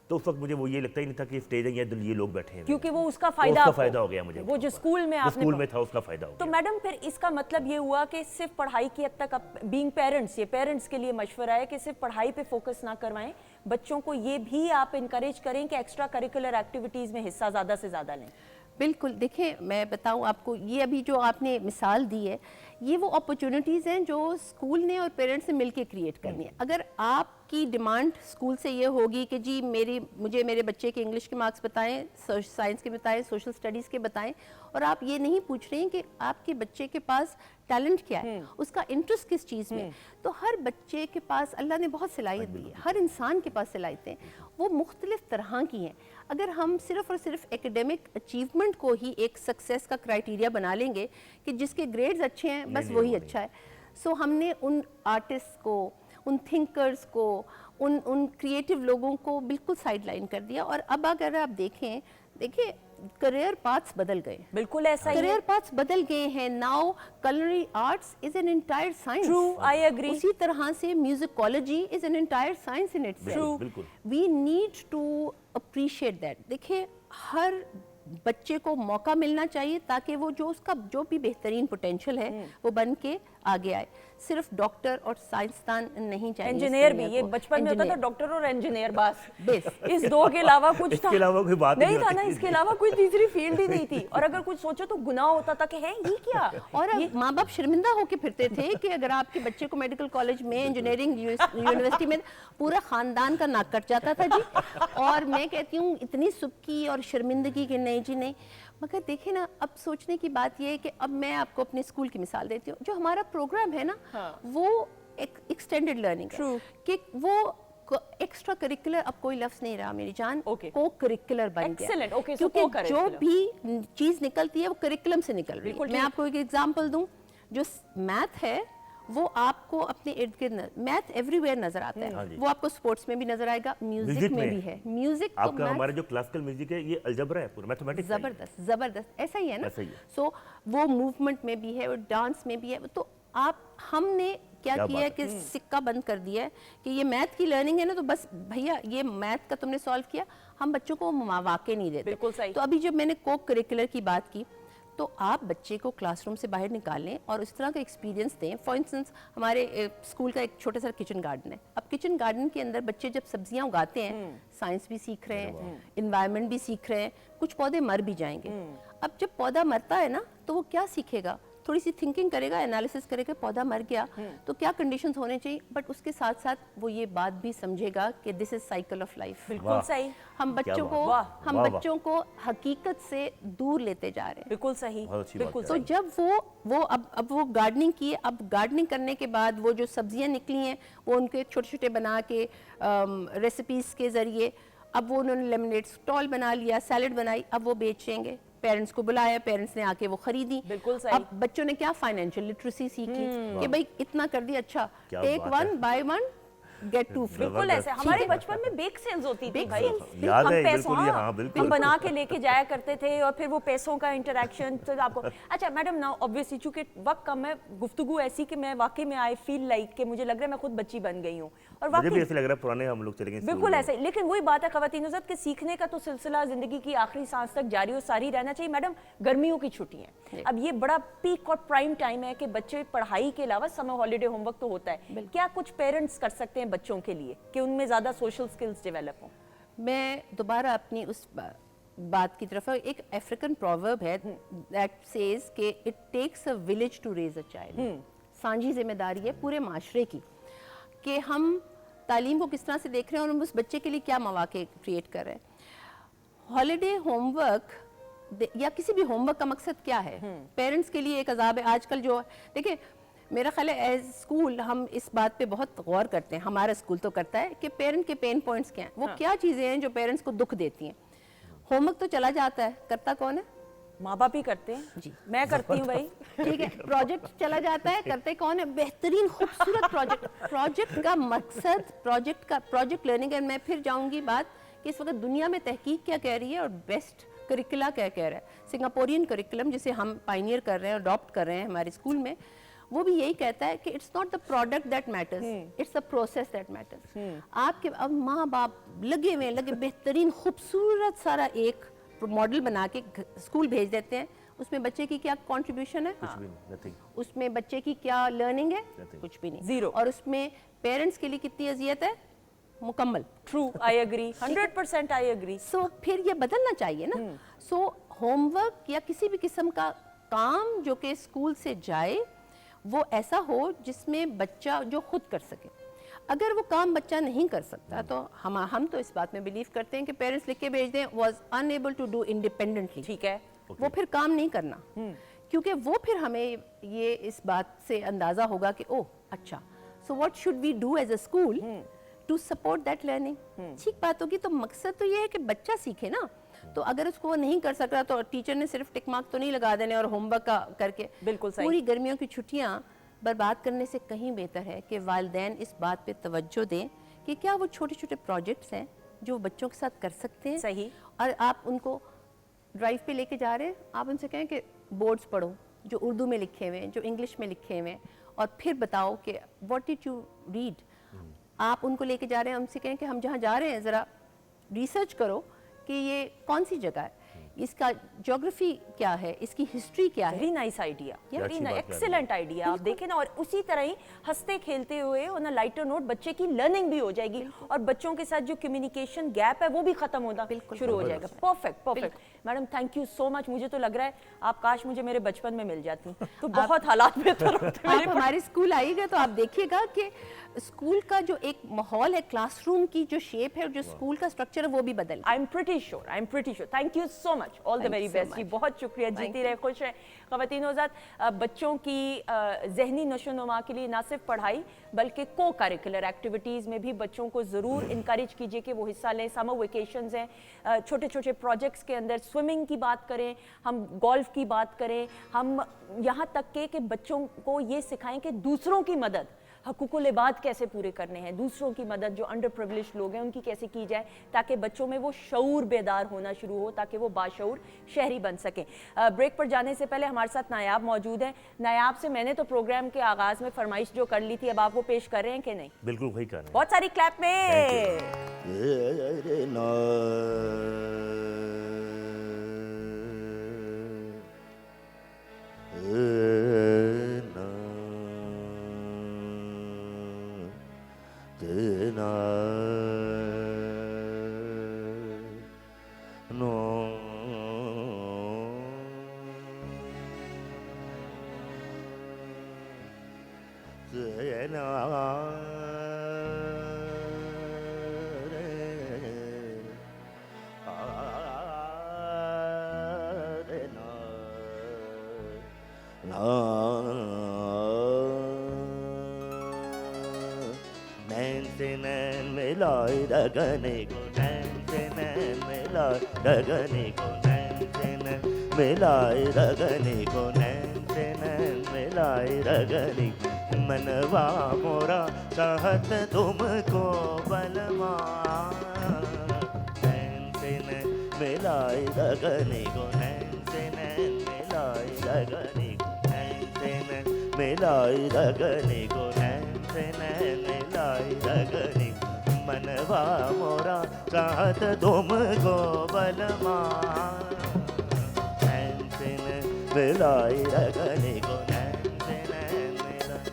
तो उस वक्त मुझे वो ये लगता ही नहीं था कि स्टेज है, ये लोग बैठे हैं, क्योंकि वो उसका फ़ायदा हो गया मुझे, वो जो स्कूल में आपने स्कूल में था उसका फ़ायदा हो तो गया। मैडम फिर इसका मतलब ये हुआ कि सिर्फ पढ़ाई की हद तक, अब बीइंग पेरेंट्स, ये पेरेंट्स के लिए मशवरा है कि सिर्फ पढ़ाई पे फोकस ना करवाएं, बच्चों को ये भी आप इनकरेज करें कि एक्स्ट्रा करिकुलर एक्टिविटीज़ में हिस्सा ज़्यादा से ज़्यादा लें। बिल्कुल। देखिए, मैं बताऊं आपको, ये अभी जो आपने मिसाल दी है, ये वो अपॉर्चुनिटीज़ हैं जो स्कूल ने और पेरेंट्स ने मिलके क्रिएट करनी है। अगर आपकी डिमांड स्कूल से ये होगी कि जी मुझे मेरे बच्चे के इंग्लिश के मार्क्स बताएं, साइंस के बताएं, सोशल स्टडीज़ के बताएं, और आप ये नहीं पूछ रहे हैं कि आपके बच्चे के पास टैलेंट क्या है, उसका इंटरेस्ट किस चीज़ में, तो हर बच्चे के पास अल्लाह ने बहुत सलाहियत दी है, हर इंसान के पास सलाहियतें, वो मुख्तलिफ तरह की हैं। अगर हम सिर्फ और सिर्फ एकेडमिक अचीवमेंट को ही एक सक्सेस का क्राइटेरिया बना लेंगे कि जिसके ग्रेड्स अच्छे हैं बस वही अच्छा है, सो हमने उन आर्टिस्ट को, उन थिंकर्स को, उन क्रिएटिव लोगों को बिल्कुल साइडलाइन कर दिया। और अब अगर आप देखिए करियर पाथ्स बदल गए। बिल्कुल ऐसा ही है। करियर पाथ्स बदल गए हैं। Now culinary arts is an entire science. True, I agree. उसी तरह से musicology is an entire science in itself. True. बिल्कुल। We need to appreciate that. देखिए, हर बच्चे को मौका मिलना चाहिए ताकि वो जो उसका जो भी बेहतरीन पोटेंशियल है वो बन के आगे आए। सिर्फ डॉक्टर और साइंसदान नहीं चाहिए, इंजीनियर भी, ये को। बचपन में होता था इंजीनियर। डॉक्टर और इंजीनियर बस बस। इस दो के अलावा कुछ इसके था अलावा कोई बात ही नहीं नहीं था ना, होती। इसके अलावा कोई तीसरी फील्ड ही नहीं थी। और अगर कुछ सोचो तो गुनाह होता था कि है ये क्या। और माँ बाप शर्मिंदा होके फिरते थे कि अगर आपके बच्चे को मेडिकल कॉलेज में, इंजीनियरिंग यूनिवर्सिटी में, पूरा खानदान का नाक कट जाता था जी। और मैं कहती हूँ इतनी सुबकी और शर्मिंदगी कि नहीं जी नहीं। मगर देखिए ना, अब सोचने की बात यह है कि अब मैं आपको अपने स्कूल की मिसाल देती हूँ। जो हमारा प्रोग्राम है ना, वो एक एक्सटेंडेड लर्निंग है कि वो एक्स्ट्रा करिकुलर, अब कोई लफ्ज नहीं रहा मेरी जान, Okay. को करिकुलर बन गया। Excellent. Okay, so क्योंकि जो co-curricular. भी चीज निकलती है वो करिकुलम से निकल रही बिल्कुल है। मैं ठीक। आपको एक एग्जांपल दूं, जो मैथ है वो आपको अपने इर्द गिर्द, मैथ एवरीवेयर नजर आता हाँ है। जी। वो आपको स्पोर्ट्स में भी नजर आएगा, म्यूजिक में भी है। म्यूजिक तो आपका हमारा जो क्लासिकल म्यूजिक है ये अलजबरा है, पूरा मैथमेटिक्स है ये। जबरदस्त जबरदस्त ऐसा ही है ना। ऐसा ही है। सो वो मूवमेंट में भी है और डांस में भी है। तो आप हमने क्या क्या किया बात है कि सिक्का बंद कर दिया है कि ये मैथ की लर्निंग है ना, तो बस भैया ये मैथ का तुमने सॉल्व किया, हम बच्चों को मौके नहीं देते। बिल्कुल सही। तो अभी जब मैंने को करिकुलर की बात की, तो आप बच्चे को क्लासरूम से बाहर निकालें और इस तरह का एक्सपीरियंस दें। फॉर इंस्टेंस हमारे स्कूल का एक छोटा सा किचन गार्डन है। अब किचन गार्डन के अंदर बच्चे जब सब्जियां उगाते हैं, साइंस भी सीख रहे हैं, इन्वायरमेंट भी सीख रहे हैं, कुछ पौधे मर भी जाएंगे। अब जब पौधा मरता है ना, तो वो क्या सीखेगा, थोड़ी सी थिंकिंग करेगा, एनालिसिस करेगा, पौधा मर गया तो क्या कंडीशंस होने चाहिए, बट उसके साथ साथ वो ये बात भी समझेगा कि this is cycle of life. बिल्कुल सही, हम क्या बच्चों बात। को वाह, हम वाह, बच्चों को हकीकत से दूर लेते जा रहे हैं। बिल्कुल सही, बहुत अच्छी बात बिल्कुल है। तो सही। जब वो अब वो गार्डनिंग की, अब गार्डनिंग करने के बाद वो जो सब्जियां निकली हैं वो उनके छोटे छोटे बना के रेसिपीज के जरिए, अब वो उन्होंने लेमनेड स्टॉल बना लिया, सैलेड बनाई, अब वो बेचेंगे। पेरेंट्स को बुलाया, पेरेंट्स ने आके वो खरीदी। बिल्कुल सही। अब बच्चों ने क्या फाइनेंशियल लिटरेसी सीखी कि भाई इतना कर दिया, अच्छा क्या टेक बात है। One by one get two free. बिल्कुल ऐसे हमारे बचपन में बेक सेल्स होती थी बेक भाई। सेल्स। याद हम है, पैसों, बिल्कुल, हाँ, बिल्कुल। हम बना के लेके जाया करते थे और फिर वो पैसों का इंटरेक्शन। तो आपको अच्छा मैडम, नाउ ऑब्वियसली चूंकि वक्त कम है, गुफ्तगू ऐसी कि मैं वाकई में आई फील लाइक कि मुझे लग रहा है मैं खुद बच्ची बन गई हूँ। और मुझे भी वाकई ऐसे लग रहा है पुराने हम लोग चले गए बिल्कुल स्कूल में। ऐसे ही। लेकिन वही बात है ख़वातीन हज़रात कि सीखने का तो सिलसिला जिंदगी की आखिरी सांस तक जारी और सारी रहना चाहिए। मैडम, गर्मियों की छुट्टियां, अब ये बड़ा पीक और प्राइम टाइम है कि बच्चे पढ़ाई के अलावा समर हॉलीडे होमवर्क तो होता है, क्या कुछ पेरेंट्स कर सकते हैं बच्चों के लिए कि उनमें ज़्यादा सोशल स्किल्स डेवलप हों? मैं दोबारा अपनी उस बात की तरफ, एक अफ्रीकन प्रोवर्ब है दैट सेज कि it takes a village to raise a child. सांझी जिम्मेदारी है पूरे माशरे की कि हम तालीम को किस तरह से देख रहे हैं और हम उस बच्चे के लिए क्या मौके क्रिएट कर रहे हैं। हॉलीडे होमवर्क या किसी भी होमवर्क का मकसद क्या है? पेरेंट्स के लिए एक अजाब है आजकल। जो देखिए, मेरा ख्याल है एज स्कूल हम इस बात पे बहुत गौर करते हैं, हमारा स्कूल तो करता है कि पेरेंट के पेन पॉइंट्स क्या हैं, वो क्या चीज़ें हैं जो पेरेंट्स को दुख देती हैं। होमवर्क तो चला जाता है, करता कौन है? माँ बाप ही करते हैं जी। मैं करती हूँ भाई। ठीक है, प्रोजेक्ट चला जाता है, करते कौन है? बेहतरीन खूबसूरत प्रोजेक्ट। प्रोजेक्ट का मकसद, प्रोजेक्ट लर्निंग है। मैं फिर जाऊंगी बात कि इस वक्त दुनिया में तहकीक क्या कह रही है और बेस्ट करिकुला क्या कह रहा है। सिंगापोरियन करिकुलम जिसे हम पाइनियर कर रहे हैं, अडॉप्ट कर रहे हैं हमारे स्कूल में, वो भी यही कहता है कि it's not the product that matters, it's the process that matters. आपके अब माँ बाप लगे हुए लगे बेहतरीन खूबसूरत सारा एक मॉडल बना के स्कूल भेज देते हैं, उसमें बच्चे की क्या कंट्रीब्यूशन है? कुछ भी नहीं, nothing। उसमें बच्चे की क्या लर्निंग है? Nothing। कुछ भी नहीं, Zero। और उसमें पेरेंट्स के लिए कितनी अजियत है? मुकम्मल। True, I agree, 100% I agree. So फिर ये बदलना चाहिए ना। सो होमवर्क या किसी भी किस्म का काम जो कि स्कूल से जाए वो ऐसा हो जिसमें बच्चा जो खुद कर सके। अगर वो काम बच्चा नहीं कर सकता तो हम तो इस बात में बिलीव करते हैं कि पेरेंट्स लिख के भेज दें was unable to do independently, ठीक है, वो फिर काम नहीं करना। क्योंकि वो फिर हमें ये इस बात से अंदाजा होगा कि ओह अच्छा, so what should we do as a school to support that learning. ठीक बात होगी। तो मकसद तो ये है कि बच्चा सीखे ना। तो अगर उसको वो नहीं कर सक रहा तो टीचर ने सिर्फ टिक मार्क तो नहीं लगा देने और होमवर्क का करके बिल्कुल सही। पूरी गर्मियों की छुट्टियां बर्बाद करने से कहीं बेहतर है कि वालिदैन इस बात पे तवज्जो दें कि क्या वो छोटे छोटे प्रोजेक्ट्स हैं जो बच्चों के साथ कर सकते हैं। सही। और आप उनको ड्राइव पे लेके जा रहे हैं, आप उनसे कहें कि बोर्ड्स पढ़ो जो उर्दू में लिखे हुए हैं, जो इंग्लिश में लिखे हुए हैं, और फिर बताओ कि व्हाट डिड यू रीड। आप उनको लेके जा रहे हैं, उनसे कहें कि हम जहाँ जा रहे हैं ज़रा रिसर्च करो कि ये कौन सी जगह है, इसका ज्योग्राफी क्या है, इसकी हिस्ट्री क्या है। वेरी नाइस आइडिया, वेरी अच्छी बात कर रहे हैं। Excellent idea. आप देखें ना, और उसी तरह ही हंसते खेलते हुए और ना लाइटर नोट बच्चे की लर्निंग भी हो जाएगी और बच्चों के साथ जो कम्युनिकेशन गैप है वो भी खत्म होना शुरू हो जाएगा। Perfect perfect madam, thank you so much. मुझे तो लग रहा है आप काश मुझे मेरे बचपन में मिल जाती तो बहुत हालात बेहतर होते आप हमारे स्कूल आइएगा तो आप देखिएगा कि स्कूल का जो एक माहौल है, क्लासरूम की जो शेप है और जो स्कूल का स्ट्रक्चर है वो भी बदल गया। I am pretty sure. Thank you so much, all the Thank very you so best जी। much. बहुत शुक्रिया, जीती रहे, खुश रहे। ख़वातीन हज़रात, बच्चों की जहनी नशोनुमा के लिए ना सिर्फ पढ़ाई बल्कि को करिकुलर एक्टिविटीज़ में भी बच्चों को ज़रूर इनकरेज कीजिए कि वो हिस्सा लें। समर वेकेशंस हैं, छोटे छोटे प्रोजेक्ट्स के अंदर स्विमिंग की बात करें, हम गोल्फ की बात करें, हम यहाँ तक के कि बच्चों को ये सिखाएं कि दूसरों की मदद, हकूकुल इबाद कैसे पूरे करने हैं, दूसरों की मदद, जो अंडर प्रिविलेज लोग हैं उनकी कैसे की जाए, ताकि बच्चों में वो शऊर बेदार होना शुरू हो, ताकि वो बाशऊर शहरी बन सकें। ब्रेक पर जाने से पहले हमारे साथ नायाब मौजूद हैं। नायाब से मैंने तो प्रोग्राम के आगाज़ में फरमाइश जो कर ली थी, अब आप वो पेश कर रहे हैं कि नहीं? बिल्कुल वही कर रहे हैं। बहुत सारी क्लैप में। नैन से नैन मिलाए रगने को, नैन से नैन मिलाए रगने को, नैन से नैन मिलाए रगने को, नैन से नैन मिलाए रगने को, मनवा मोरा चाहत तुमको बलवा, नैन से नैन मिलाए रगने को, नैन से नैन मिलाए रगने को, नैन से नैन मिलाए रगने को, नैन से नैन मिलाए रगने को, मनवा मोरा चाहत तुमको बलमा, नैन से नैन मिलाए रगने को, नैन से नैन मिलाए।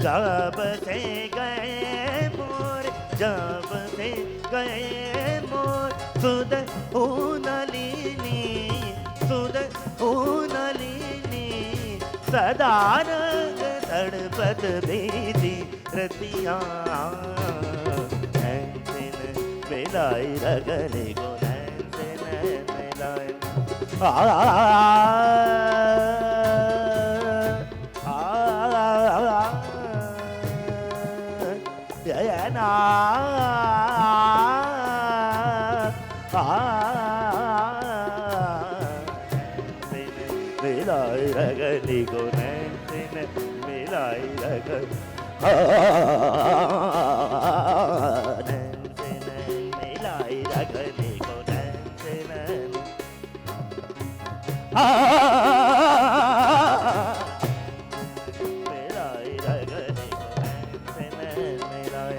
जब से गए मोर, जब से गए मोर, सुध ऊनलीनी, सुध ऊनलीनी, सदा रंग तड़पत बीती रतिया, नैन से नैन मिलाए रगने को, नैन से नैन मिलाए। मिलाए रगने को, नैन से नैन मिलाए रगने, नैन से नैन मिलाए रगने को, नैन से नैन मिलाए रगने को, नैन से नैन मिलाए।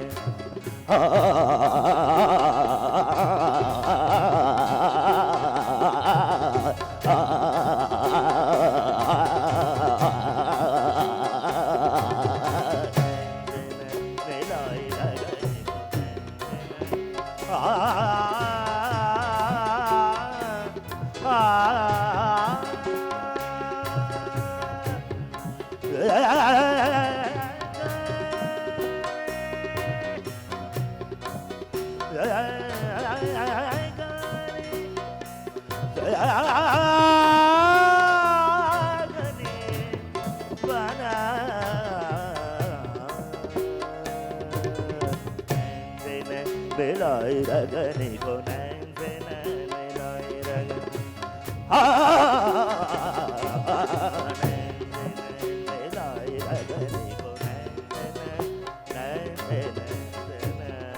मिलाए रगने को, नैन से नैन मिलाए रगने, नैन से नैन मिलाए रगने को, नैन से नैन, नैन से नैन से नैन।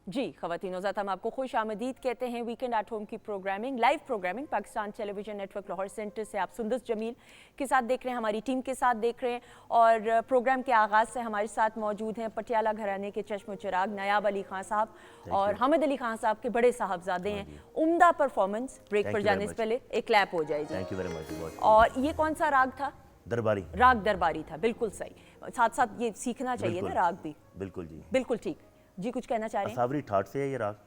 जी ख़वातीन नौज़ात, हम आपको खुश आमदीद कहते हैं। वीकेंड एट होम की programming, live programming Pakistan television network Lahore centre से आप सुंदस जमील के साथ देख रहे हैं, हमारी टीम के साथ देख रहे हैं। और प्रोग्राम के आगाज़ से हमारे साथ मौजूद हैं पटियाला घराने के चश्म चिराग नायाब अली खान साहब और हामिद अली खान साहब के बड़े साहबजादे हैं। उम्दा परफॉर्मेंस, ब्रेक पर जाने से पहले एक क्लैप हो जाए जी। Thank you very much. और ये कौन सा राग था? दरबारी। राग दरबारी था, बिल्कुल सही। साथ साथ ये सीखना चाहिए ना राग भी। बिल्कुल जी, बिल्कुल ठीक जी। कुछ कहना चाह रहे हैं? असावरी ठाट से है ये राग।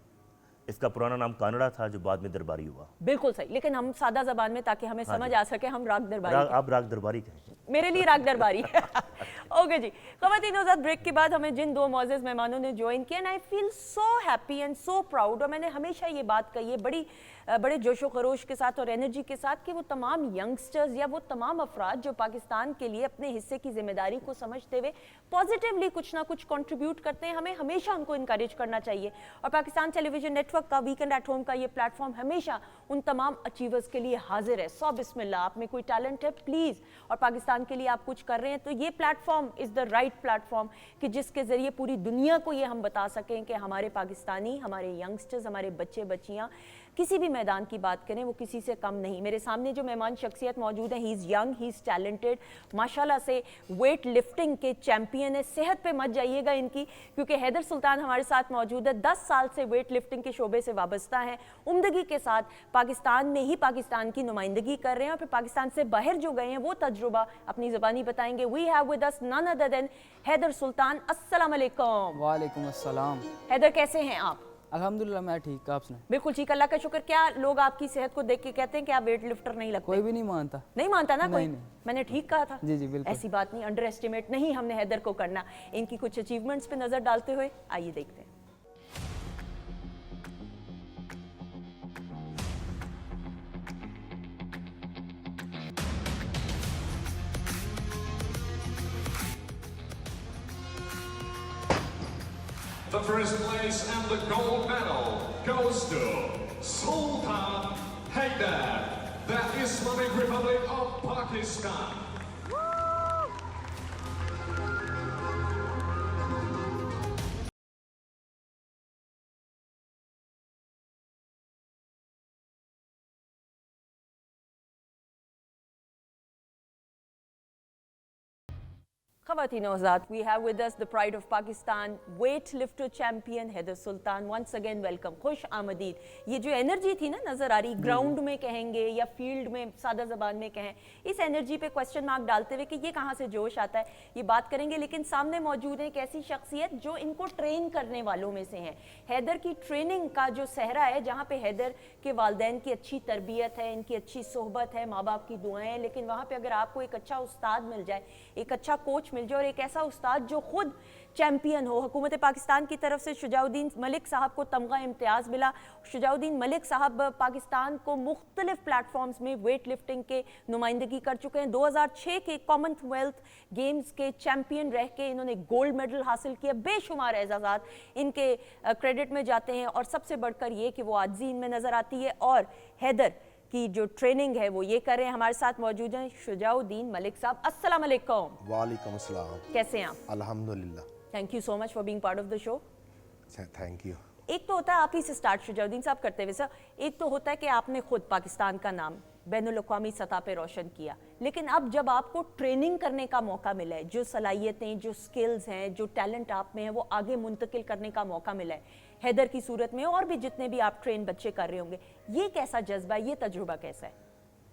इसका पुराना नाम कानड़ा था जो बाद में दरबारी हुआ। बिल्कुल सही, लेकिन हम सादा जबान में ताकि हमें समझ आ सके हम राग दरबारी आप राग दरबारी कहें, मेरे लिए राग दरबारी। ओके जी। ख़वातीन नौज़ात, ब्रेक के बाद हमें जिन दो मौजूद मेहमानों ने ज्वाइन किया, I feel so happy and so proud. और मैंने हमेशा ये बात कही है बड़े जोशो खरोश के साथ और एनर्जी के साथ कि वो तमाम यंगस्टर्स या वो तमाम अफराद जो पाकिस्तान के लिए अपने हिस्से की जिम्मेदारी को समझते हुए पॉजिटिवली कुछ ना कुछ कंट्रीब्यूट करते हैं, हमें हमेशा उनको इनकरेज करना चाहिए। और पाकिस्तान टेलीविजन नेटवर्क का वीकेंड एट होम का ये प्लेटफॉर्म हमेशा उन तमाम अचीवर्स के लिए हाजिर है। सौ बिस्मिल्लाह, आप में कोई टैलेंट है प्लीज़, और पाकिस्तान के लिए आप कुछ कर रहे हैं, तो ये platform is the right platform कि जिसके ज़रिए पूरी दुनिया को ये हम बता सकें कि हमारे पाकिस्तानी, हमारे यंगस्टर्स, हमारे बच्चे बच्चियाँ किसी भी मैदान की बात करें वो किसी से कम नहीं। मेरे सामने जो मेहमान शख्सियत मौजूद है, he is young, he is talented, माशाल्लाह से वेट लिफ्टिंग के चैम्पियन है। सेहत पे मत जाइएगा इनकी, क्योंकि हैदर सुल्तान हमारे साथ मौजूद है। 10 साल से वेट लिफ्टिंग के शोबे से वाबस्ता हैं, उम्दगी के साथ पाकिस्तान में ही पाकिस्तान की नुमाइंदगी कर रहे हैं और फिर पाकिस्तान से बाहर जो गए हैं वो तजुर्बा अपनी ज़बानी बताएंगे। We have with us none other than Haidar Sultan. अस्सलाम वालेकुम। वालेकुम अस्सलाम। हैदर, कैसे हैं आप? अल्हम्दुलिल्लाह मैं ठीक, आप सुनाएं। बिल्कुल ठीक, अल्लाह का शुक्र। क्या लोग आपकी सेहत को देख के कहते हैं कि आप वेट लिफ्टर नहीं लगते? कोई भी नहीं मानता। नहीं मानता ना कोई? नहीं। मैंने ठीक कहा था? जी जी बिल्कुल। ऐसी बात नहीं, अंडर एस्टिमेट नहीं हमने हैदर को करना। इनकी कुछ अचीवमेंट्स पे नजर डालते हुए आइए देखते हैं। The first place and the gold medal goes to Sultan Haidar, the Islamic Republic of Pakistan. ख़वातीन औज़ात, we have with us the pride of Pakistan, weightlifter champion Haidar Sultan. Once again welcome, खुश आमदीद। ये जो एनर्जी थी ना नज़र आ रही, ग्राउंड में कहेंगे या फील्ड में सादा ज़बान में कहें, इस एनर्जी पे क्वेश्चन मार्क डालते हुए कि ये कहाँ से जोश आता है, ये बात करेंगे। लेकिन सामने मौजूद है एक ऐसी शख्सियत जो इनको ट्रेन करने वालों में से हैं। हैदर की ट्रेनिंग का जो सहरा है, जहाँ पे हैदर के वालदैन की अच्छी तरबियत है, इनकी अच्छी सोहबत है, माँ बाप की दुआएं, लेकिन वहाँ पे अगर आपको एक अच्छा उस्ताद मिल जाए, एक अच्छा कोच मिल जाए और एक ऐसा उस्ताद जो खुद चैंपियन हो। हुकूमत पाकिस्तान की तरफ से शुजाउद्दीन मलिक साहब को तमगा इम्तियाज़ मिला। शुजाउद्दीन मलिक साहब पाकिस्तान को मुख्तलिफ प्लेटफॉर्म्स में वेट लिफ्टिंग के नुमाइंदगी कर चुके हैं। 2006 के कॉमनवेल्थ गेम्स के चैंपियन रह के इन्होंने गोल्ड मेडल हासिल किया। बेशुमार एजाज़ात इनके क्रेडिट में जाते हैं और सबसे बढ़कर ये कि वो आजिज़ी इनमें नज़र आती है। और हैदर की जो ट्रेनिंग है वो ये कर रहे हैं। हमारे साथ मौजूद हैं शुजाउद्दीन मलिक साहब। अस्सलाम वालेकुम। वालेकुम अस्सलाम। कैसे हैं आप? अल्हम्दुलिल्लाह। Thank you so much for being part of the show. Thank you. एक तो होता है आप ही से स्टार्ट शुजाउद्दीन साहब करते हुए सर, एक तो होता है कि आपने खुद पाकिस्तान का नाम बैनुल-अक़वामी सतह पे रोशन किया, लेकिन अब जब आपको ट्रेनिंग करने का मौका मिला है, जो सलाहियतें, जो स्किल्स हैं, जो टैलेंट आप में है, वो आगे मुंतकिल करने का मौका मिला है हैदर की सूरत में, और भी जितने भी आप ट्रेन बच्चे कर रहे होंगे, ये कैसा जज्बा है, ये तजुर्बा कैसा है?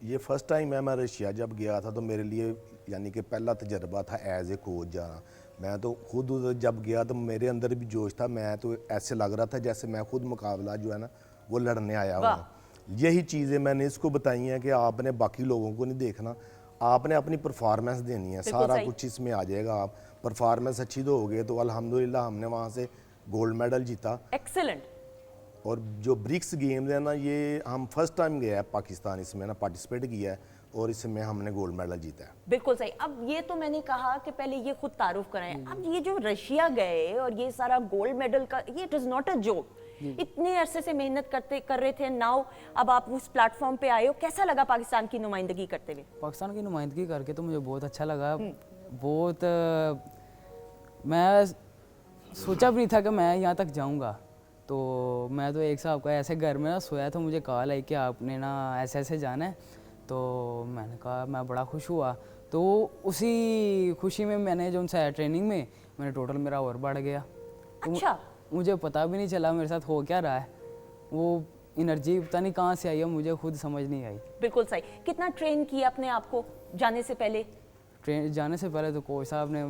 ये फर्स्ट टाइम मैं रशिया जब गया था तो मेरे लिए यानी कि पहला तजर्बा था एज ए कोच जाना। मैं तो खुद उधर जब गया तो मेरे अंदर भी जोश था, मैं तो ऐसे लग रहा था जैसे मैं खुद मुकाबला जो है ना वो लड़ने आया हूँ। यही चीज़ें मैंने इसको बताई हैं कि आपने बाकी लोगों को नहीं देखना, आपने अपनी परफॉर्मेंस देनी है, सारा कुछ इसमें आ जाएगा। आप परफॉर्मेंस अच्छी तो हो गए तो अल्हम्दुलिल्लाह हमने वहाँ से गोल्ड मेडल जीता। एक्सीलेंट। और जो ब्रिक्स गेम्स है ना, ये हम फर्स्ट टाइम गया है पाकिस्तान इसमें ना पार्टिसिपेट किया है और इसमें हमने गोल्ड मेडल जीता है। बिल्कुल सही। अब ये तो मैंने कहा कि पहले ये खुद तारुफ कराएं, अब ये जो रशिया गए और ये सारा गोल्ड मेडल का, ये it is not a joke. इतने अरसे से मेहनत कर रहे थे, नाउ अब आप उस प्लेटफॉर्म पे आए हो, कैसा लगा पाकिस्तान की नुमाइंदगी करते हुए? पाकिस्तान की नुमाइंदगी करके तो मुझे बहुत अच्छा लगा। बहुत मैं सोचा भी नहीं था कि मैं यहाँ तक जाऊँगा, तो मैं तो एक साहब का ऐसे घर में ना सोया था, मुझे कॉल आई कि आपने ना ऐसे ऐसे जाना है। तो मैंने कहा, मैं बड़ा खुश हुआ। तो उसी खुशी में मैंने जो उनसे ट्रेनिंग में मैंने टोटल मेरा और बढ़ गया। तो अच्छा। मुझे पता भी नहीं चला मेरे साथ हो क्या रहा है। वो एनर्जी पता नहीं कहाँ से आई है, मुझे खुद समझ नहीं आई। बिल्कुल सही। कितना ट्रेन किया अपने आप को जाने से पहले? ट्रेन जाने से पहले तो कोच साहब ने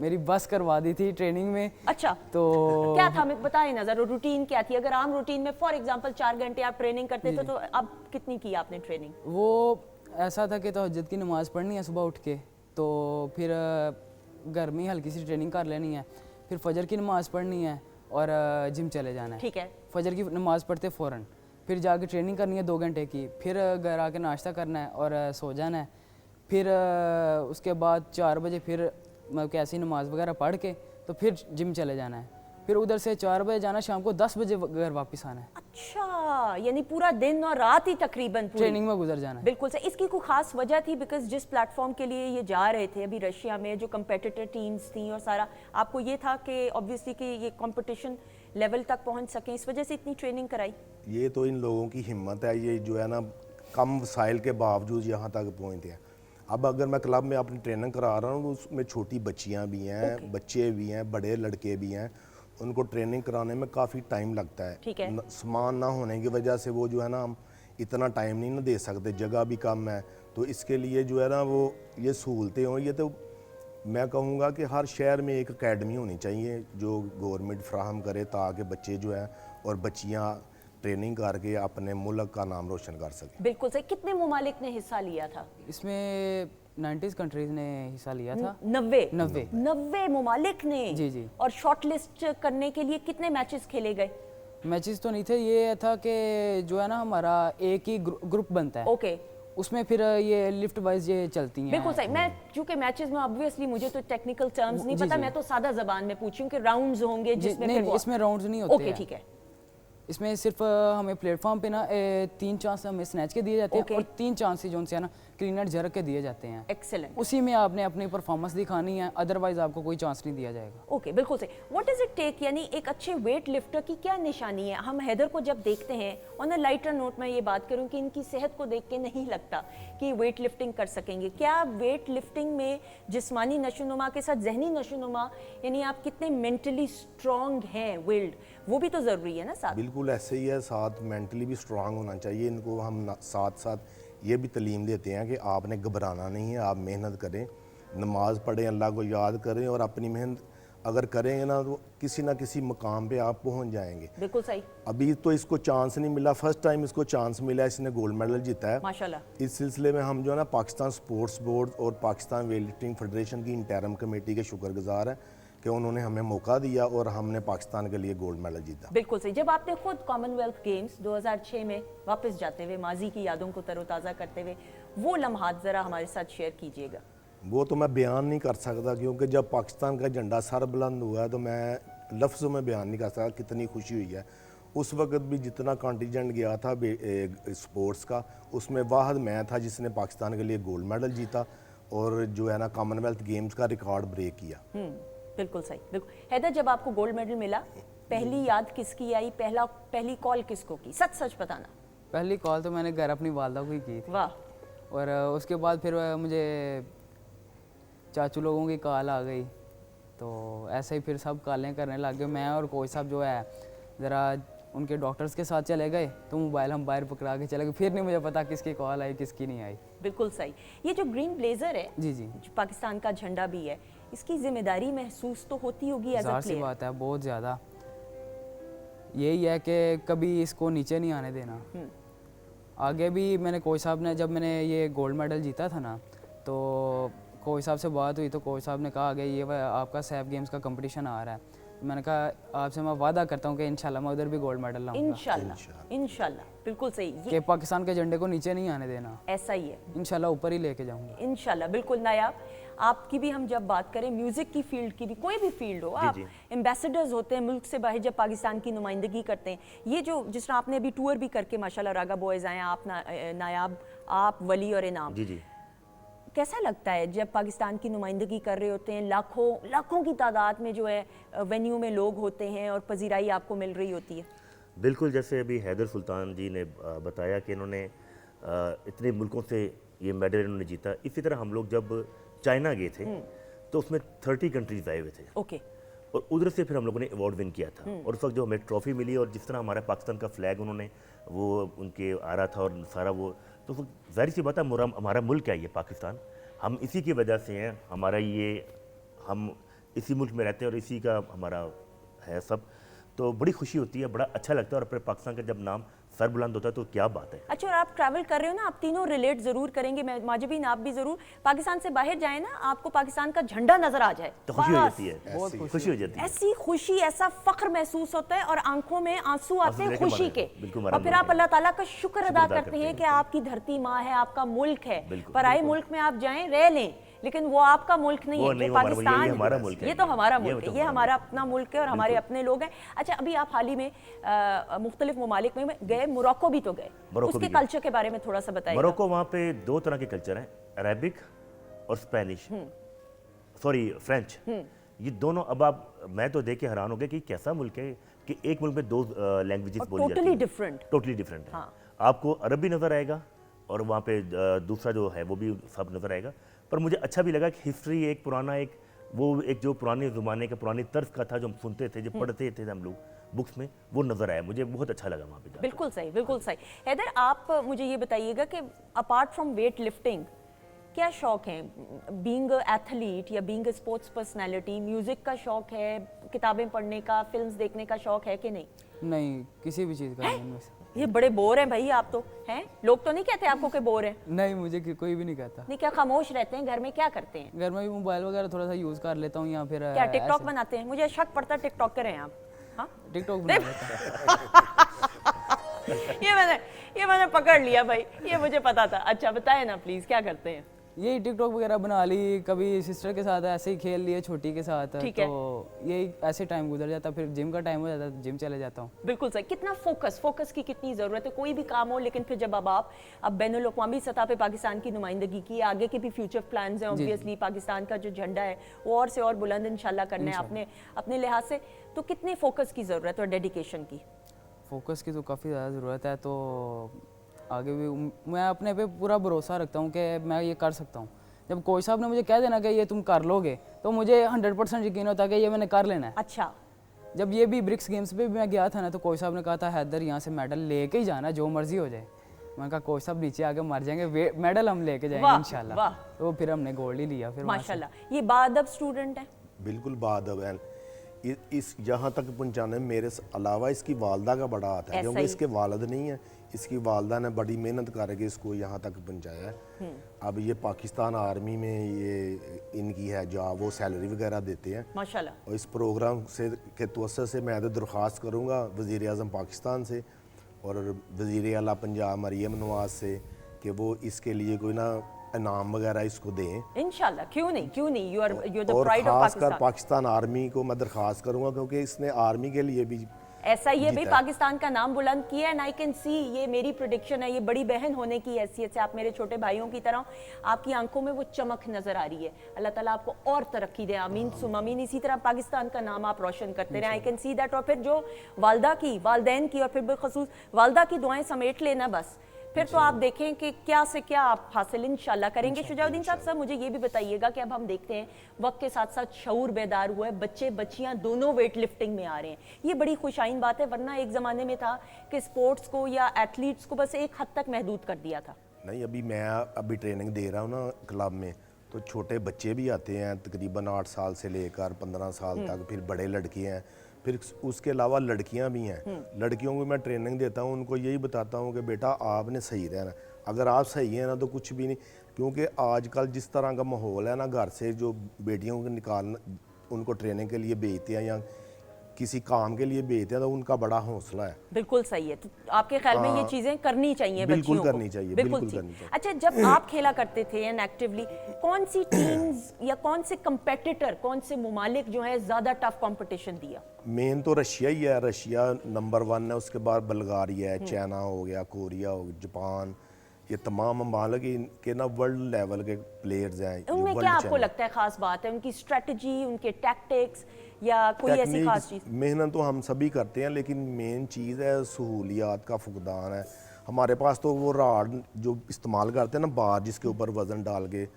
मेरी बस करवा दी थी ट्रेनिंग में। अच्छा। तो क्या था, हमें बताएं ना जरा, रूटीन क्या थी? अगर आम रूटीन में फॉर एग्जांपल 4 घंटे आप ट्रेनिंग करते थे, तो अब कितनी की आपने ट्रेनिंग? वो ऐसा था कि तहज्जुद की नमाज़ पढ़नी है सुबह उठ के, तो फिर घर में ही हल्की सी ट्रेनिंग कर लेनी है, फिर फजर की नमाज़ पढ़नी है और जिम चले जाना है। ठीक है। फजर की नमाज़ पढ़ते फ़ौरन फिर जाके ट्रेनिंग करनी है 2 घंटे की, फिर घर आके नाश्ता करना है और सो जाना है। फिर उसके बाद 4 बजे फिर मतलब कैसी नमाज़ वगैरह पढ़ के तो फिर जिम चले जाना है। फिर उधर से 4 बजे जाना, शाम को 10 बजे घर वापस आना है। अच्छा, यानी पूरा दिन और रात ही तकरीबन ट्रेनिंग में गुजर जाना है। बिल्कुल सही। इसकी कोई खास वजह थी? बिकॉज जिस प्लेटफॉर्म के लिए ये जा रहे थे अभी रशिया में, जो कंपेटिटर टीम्स थी और सारा, आपको ये था कि ऑब्वियसली कि ये कंपटीशन लेवल तक पहुंच सके, इस वजह से इतनी ट्रेनिंग कराई? ये तो इन लोगों की हिम्मत है, ये जो है ना कम वसाइल के बावजूद यहाँ तक पहुँचते हैं। अब अगर मैं क्लब में अपनी ट्रेनिंग करा रहा हूँ तो उसमें छोटी बच्चियाँ भी हैं, बच्चे भी हैं, बड़े लड़के भी हैं। उनको ट्रेनिंग कराने में काफ़ी टाइम लगता है। ठीक है। सामान ना होने की वजह से वो जो है ना हम इतना टाइम नहीं ना दे सकते, जगह भी कम है। तो इसके लिए जो है ना वो ये सहूलतें हों, ये तो मैं कहूँगा कि हर शहर में एक अकेडमी होनी चाहिए जो गवर्नमेंट फ्राहम करे, ताकि बच्चे जो है और बच्चियाँ ट्रेनिंग करके अपने मुल्क का नाम रोशन कर सकें। बिल्कुल सही। कितने ममालिक ने हिस्सा लिया था इसमें 90 कंट्रीज़ ने हिस्सा लिया था। 90 ममालिक ने? जी जी। और शॉर्टलिस्ट करने के लिए कितने मैचेस खेले गए? मैचेस तो नहीं थे, ये था कि जो है ना हमारा एक ही ग्रुप बनता है। ओके। उसमें फिर ये लिफ्ट वाइज ये चलती हैं। बिल्कुल सही। मैं चूंकि मैचेस में ऑब्वियसली मुझे तो टेक्निकल टर्म्स नहीं जी, पता, जी। मैं तो सादा जबान में पूछूं कि राउंड्स होंगे जिसमें नहीं, फिर इसमें राउंड्स नहीं होते ओके हैं। ठीक है। इसमें सिर्फ हमें प्लेटफॉर्म पे ना 3 चांस हमें स्नैच के दिए जाते हैं और 3 चांस जो है ना क्लीन एंड जर्क के दिए जाते हैं। एक्सीलेंट। उसी में आपने अपनी परफॉर्मेंस दिखानी है, अदरवाइज आपको कोई चांस नहीं दिया जाएगा। ओके, बिल्कुल सही। व्हाट डज इट टेक, यानी एक अच्छे वेट लिफ्टर की क्या निशानी है? हम हैदर को जब देखते हैं, ऑन अ लाइटर नोट में ये बात करूं कि इनकी सेहत को देख के नहीं लगता कि वेट लिफ्टिंग कर सकेंगे। क्या वेट लिफ्टिंग में जिस्मानी नशोनुमा के साथ जहनी नशोनुमा, यानी आप कितने मेंटली स्ट्रॉन्ग हैं, विल्ड, वो भी तो ज़रूरी है ना साथ? बिल्कुल ऐसे ही है, साथ मेंटली भी स्ट्रांग होना चाहिए। इनको हम साथ साथ ये भी तालीम देते हैं कि आपने घबराना नहीं है, आप मेहनत करें, नमाज पढ़ें, अल्लाह को याद करें और अपनी मेहनत अगर करेंगे ना तो किसी ना किसी मकाम पे आप पहुंच जाएंगे। बिल्कुल सही। अभी तो इसको चांस नहीं मिला, फर्स्ट टाइम इसको चांस मिला, इसने गोल्ड मेडल जीता है माशाल्लाह। इस सिलसिले में हम जो है ना पाकिस्तान स्पोर्ट्स बोर्ड और पाकिस्तान वेट लिफ्टिंग फेडरेशन की इंटरम कमेटी के शुक्रगुजार हैं कि उन्होंने हमें मौका दिया और हमने पाकिस्तान के लिए गोल्ड मेडल जीता। बिल्कुल सही। जब आपने खुद कॉमनवेल्थ गेम्स 2006 में वापस जाते हुए, माजी की यादों को तरोताज़ा करते हुए, वो लम्हात ज़रा हमारे साथ शेयर कीजिएगा। वो तो मैं बयान नहीं कर सकता, क्योंकि जब पाकिस्तान का झंडा सर बुलंद हुआ है तो मैं लफ्ज़ों में बयान नहीं कर सकता कितनी खुशी हुई है। उस वक्त भी जितना कॉन्टीजेंट गया था स्पोर्ट्स का, उसमें वाहद मैं था जिसने पाकिस्तान के लिए गोल्ड मेडल जीता और जो है ना कॉमनवेल्थ गेम्स का रिकॉर्ड ब्रेक किया। बिल्कुल सही। बिल्कुल। हैदर, जब आपको गोल्ड मेडल मिला, पहली याद किसकी आई? पहली कॉल किसको की? सच सच बताना। पहली कॉल तो मैंने घर अपनी वालदा को ही की थी। वाह। और उसके बाद फिर मुझे चाचू लोगों की कॉल आ गई, तो ऐसे ही फिर सब कॉलें करने लग गए। मैं और कोच साहब जो है ज़रा उनके डॉक्टर्स के साथ चले गए, तो मोबाइल हम बाहर पकड़ा के चले गए, फिर नहीं मुझे पता किसकी कॉल आई किसकी नहीं आई। बिल्कुल सही। ये जो ग्रीन ब्लेजर है, जी जी, जो पाकिस्तान का झंडा भी है, इसकी जिम्मेदारी महसूस तो होती होगी एज अ ज़ाहिर सी प्लेयर? बात है, बहुत ज़्यादा। यही है कि कभी इसको नीचे नहीं आने देना। आगे भी मैंने कोच साहब ने, जब मैंने ये गोल्ड मेडल जीता था ना, तो कोच साहब से बात हुई तो कोच साहब ने कहा आगे ये आपका सैफ गेम्स का कंपटीशन आ रहा है, तो मैंने कहा आपसे मैं वादा करता हूँ कि इंशाल्लाह मैं उधर भी गोल्ड मेडल लाऊंगा। इंशाल्लाह, इंशाल्लाह। बिल्कुल सही। कि पाकिस्तान के झंडे को नीचे नहीं आने देना, ऐसा ही है। इंशाल्लाह ऊपर ही लेके जाऊंगा। इंशाल्लाह। बिल्कुल नायाब। आपकी भी हम जब बात करें म्यूज़िक की फील्ड की भी, कोई भी फील्ड हो, आप एम्बेसडर्स होते हैं मुल्क से बाहर, जब पाकिस्तान की नुमाइंदगी करते हैं। ये जो जिस तरह आपने अभी टूर भी करके माशाल्लाह रागा बॉयज़ आए, आप नायाब, आप वली और इनाम, जी जी, कैसा लगता है जब पाकिस्तान की नुमाइंदगी कर रहे होते हैं? लाखों की तादाद में जो है वेन्यू में लोग होते हैं और पजीराई आपको मिल रही होती है। बिल्कुल, जैसे अभी हैदर सुल्तान जी ने बताया कि इन्होंने इतने मुल्कों से ये मेडल इन्होंने जीता। इसी तरह हम लोग जब चाइना गए थे तो उसमें 30 कंट्रीज आए हुए थे ओके। और उधर से फिर हम लोगों ने अवार्ड विन किया था। और उस वक्त जो हमें ट्रॉफी मिली और जिस तरह हमारा पाकिस्तान का फ्लैग उन्होंने वो उनके आ रहा था और सारा वो, तो जाहिर सी बात है हमारा मुल्क है ये पाकिस्तान, हम इसी की वजह से हैं, हमारा ये, हम इसी मुल्क में रहते हैं और इसी का हमारा है सब। तो बड़ी खुशी होती है, बड़ा अच्छा लगता है। और अपने पाकिस्तान का जब नाम सर बुलंद होता है तो क्या बात है। अच्छा, और आप ट्रैवल कर रहे हो ना, आप तीनों रिलेट जरूर करेंगे, मैं माजिबीन आप भी जरूर, पाकिस्तान से बाहर जाए ना, आपको पाकिस्तान का झंडा नजर आ जाए तो खुशी हो बस। जाती है, बहुत खुशी हो जाती है। ऐसी खुशी, ऐसा फख्र महसूस होता है और आंखों में आंसू आते हैं खुशी के। और फिर आप अल्लाह ताला का शुक्र अदा करते हैं कि आपकी धरती माँ है, आपका मुल्क है। पराए मुल्क में आप जाएं, रह लें, लेकिन वो आपका मुल्क नहीं है, जो पाकिस्तान, हमारा मुल्क है, ये तो हमारा मुल्क है, ये हमारा अपना मुल्क है और हमारे अपने लोग हैं। अच्छा, अभी आप हाल ही में मुख्तलिफ ममालिक में गए, मोरक्को भी तो गए, उसके कल्चर के बारे में थोड़ा सा बताइए। मोरक्को, वहाँ पे 2 तरह के कल्चर हैं, अरेबिक और स्पेनिश, सॉरी फ्रेंच। ये दोनों, अब आप, मैं तो देख के हैरान हो गया कि कैसा मुल्क है कि एक मुल्क में 2 लैंग्वेजेस बोली जाती हैं, टोटली डिफरेंट है। आपको अरबी नज़र आएगा और वहाँ पे दूसरा जो है वो भी सब नज़र आएगा। पर मुझे अच्छा भी लगा कि हिस्ट्री एक पुराना, एक जो पुराने ज़माने का पुरानी तर्ज का था, जो हम सुनते थे, जो पढ़ते थे हम लोग बुक्स में, वो नज़र आया। मुझे बहुत अच्छा लगा वहाँ पे। बिल्कुल सही, बिल्कुल सही। हैदर, आप मुझे ये बताइएगा कि अपार्ट फ्रॉम वेट लिफ्टिंग क्या शौक है? बीइंग एथलीट या बीइंग स्पोर्ट्स पर्सनैलिटी, म्यूजिक का शौक है, किताबें पढ़ने का, फिल्म्स देखने का शौक है कि नहीं? नहीं, किसी भी चीज़ का नहीं। ये बड़े बोर हैं भाई आप तो, हैं? लोग तो नहीं कहते आपको कि बोर हैं? नहीं, मुझे कोई भी नहीं कहता। नहीं, क्या खामोश रहते हैं? घर में क्या करते हैं? घर में भी मोबाइल वगैरह थोड़ा सा यूज़ कर लेता हूँ, या फिर क्या टिकटॉक बनाते हैं? मुझे शक पड़ता है टिकटॉकर हैं आप। हाँ, टिकटॉक बना लेता हूँ। ये मैंने पकड़ लिया भाई, ये मुझे पता था। अच्छा बताएं ना प्लीज, क्या करते हैं? यही टिकटॉक वगैरह बना ली, कभी सिस्टर के साथ ऐसे ही खेल लिए, छोटी के साथ, तो यही ऐसे टाइम गुजर जाता। फिर जिम का टाइम हो जाता है, जिम चले जाता हूँ। बिल्कुल सही। कितना फोकस की कितनी ज़रूरत है, कोई भी काम हो, लेकिन फिर जब आप बैनुल अक़वामी सतह पे पाकिस्तान की नुमाइंदगी की, आगे के भी फ्यूचर प्लान्स हैं ऑब्वियसली, पाकिस्तान का जो झंडा है वो और से और बुलंद इंशाल्लाह करना है अपने लिहाज से, तो कितने फोकस की ज़रूरत है और डेडिकेशन की? फोकस की तो काफ़ी ज़्यादा ज़रूरत है। तो आगे भी मैं अपने पे पूरा भरोसा रखता हूँ कि मैं ये कर सकता हूँ। जब कोच साहब ने मुझे कह देना कि ये तुम कर लोगे, तो मुझे 100% यकीन होता है कि ये मैंने कर लेना है। अच्छा, जब ये भी ब्रिक्स गेम्स पे भी मैं गया था ना, तो कोच साहब ने कहा था हैदर यहाँ से मेडल लेके ही जाना, जो मर्जी हो जाए। मैंने कहा कोच साहब नीचे आके मर जाएंगे, मेडल हम लेके जाएंगे इंशाल्लाह। तो फिर हमने गोल्ड ही लिया। फिर माशाल्लाह। ये बाअदब स्टूडेंट है? बिल्कुल बाअदब है। इस यहाँ तक पहुँचाने में मेरे अलावा इसकी वालदा का बड़ा हाथ है, क्योंकि इसके वालिद नहीं है, इसकी वालदा ने बड़ी मेहनत करके इसको यहाँ तक पहुँचाया है। अब ये पाकिस्तान आर्मी में ये इनकी है जॉब, वो सैलरी वगैरह देते हैं माशाल्लाह। और इस प्रोग्राम से के तवस्सुत से मैं तो दरख्वास्त करूँगा वज़ीर आज़म पाकिस्तान से और वज़ीर आला पंजाब मरियम नवाज से कि वो इसके लिए कोई ना इनाम वगैरह इसको दें इंशाल्लाह। क्यों नहीं, यू आर द और प्राइड ऑफ खासकर पाकिस्तान आर्मी को मैं दरख्वास्त करूँगा, क्योंकि इसने आर्मी के लिए भी ऐसा ही है भाई, पाकिस्तान का नाम बुलंद किया एंड आई कैन सी, ये मेरी प्रेडिक्शन है, ये बड़ी बहन होने की हैसियत से आप मेरे छोटे भाइयों की तरह, आपकी आंखों में वो चमक नजर आ रही है। अल्लाह ताला आपको और तरक्की दे, आमीन सुम आमीन। इसी तरह पाकिस्तान का नाम आप रोशन करते रहें, आई कैन सी दैट। और फिर जो वालदा की, वालदैन की और फिर बिलखसूस वालदा की दुआएं समेट लेना बस, फिर तो आप देखें कि क्या से क्या आप हासिल इंशाल्लाह करेंगे। शुजाउद्दीन साहब मुझे ये भी बताइएगा कि अब हम देखते हैं वक्त के साथ साथ शऊर बेदार हुआ है, बच्चे बच्चियां दोनों वेट लिफ्टिंग में आ रहे हैं, ये बड़ी खुशाइन बात है। वरना एक ज़माने में था कि स्पोर्ट्स को या एथलीट्स को बस एक हद तक महदूद कर दिया था। नहीं, अभी ट्रेनिंग दे रहा हूँ ना क्लब में, तो छोटे बच्चे भी आते हैं, तकरीबन 8 साल से लेकर 15 साल तक, फिर बड़े लड़के हैं, फिर उसके अलावा लड़कियां भी हैं। लड़कियों को मैं ट्रेनिंग देता हूं, उनको यही बताता हूं कि बेटा आपने सही रहना, अगर आप सही हैं ना तो कुछ भी नहीं, क्योंकि आजकल जिस तरह का माहौल है ना, घर से जो बेटियों को निकालना, उनको ट्रेनिंग के लिए भेजते हैं या किसी काम के लिए भेजते हैं, तो उनका बड़ा हौसला है। बिल्कुल सही है। तो आपके ख्याल में ये चीजें करनी चाहिए बिल्कुल बच्चियों करनी को? चाहिए, बिल्कुल करनी चाहिए। अच्छा, जब आप खेला करते थे एंड एक्टिवली, कौन सी टीम्स या कौन से कंपेटिटर, कौन से मुमालिक जो है ज्यादा टफ कंपटीशन दिया? मेन तो रशिया ही है, रशिया नंबर 1 है, उसके बाद बल्गारिया है, चाइना हो गया, कोरिया हो गया, जापान, ये तमाम मालिक के ना वर्ल्ड लेवल के प्लेयर्स हैं जो उनमें world क्या आपको champion- लगता है खास बात है, उनकी स्ट्रेटजी, उनके टैक्टिक्स, या कोई ऐसी खास चीज? मेहनत तो हम सभी करते हैं, लेकिन मेन चीज़ है सहूलियात का फुकदान है। हमारे पास तो वो राड जो इस्तेमाल करते हैं ना, बार जिसके ऊपर वज़न डाल के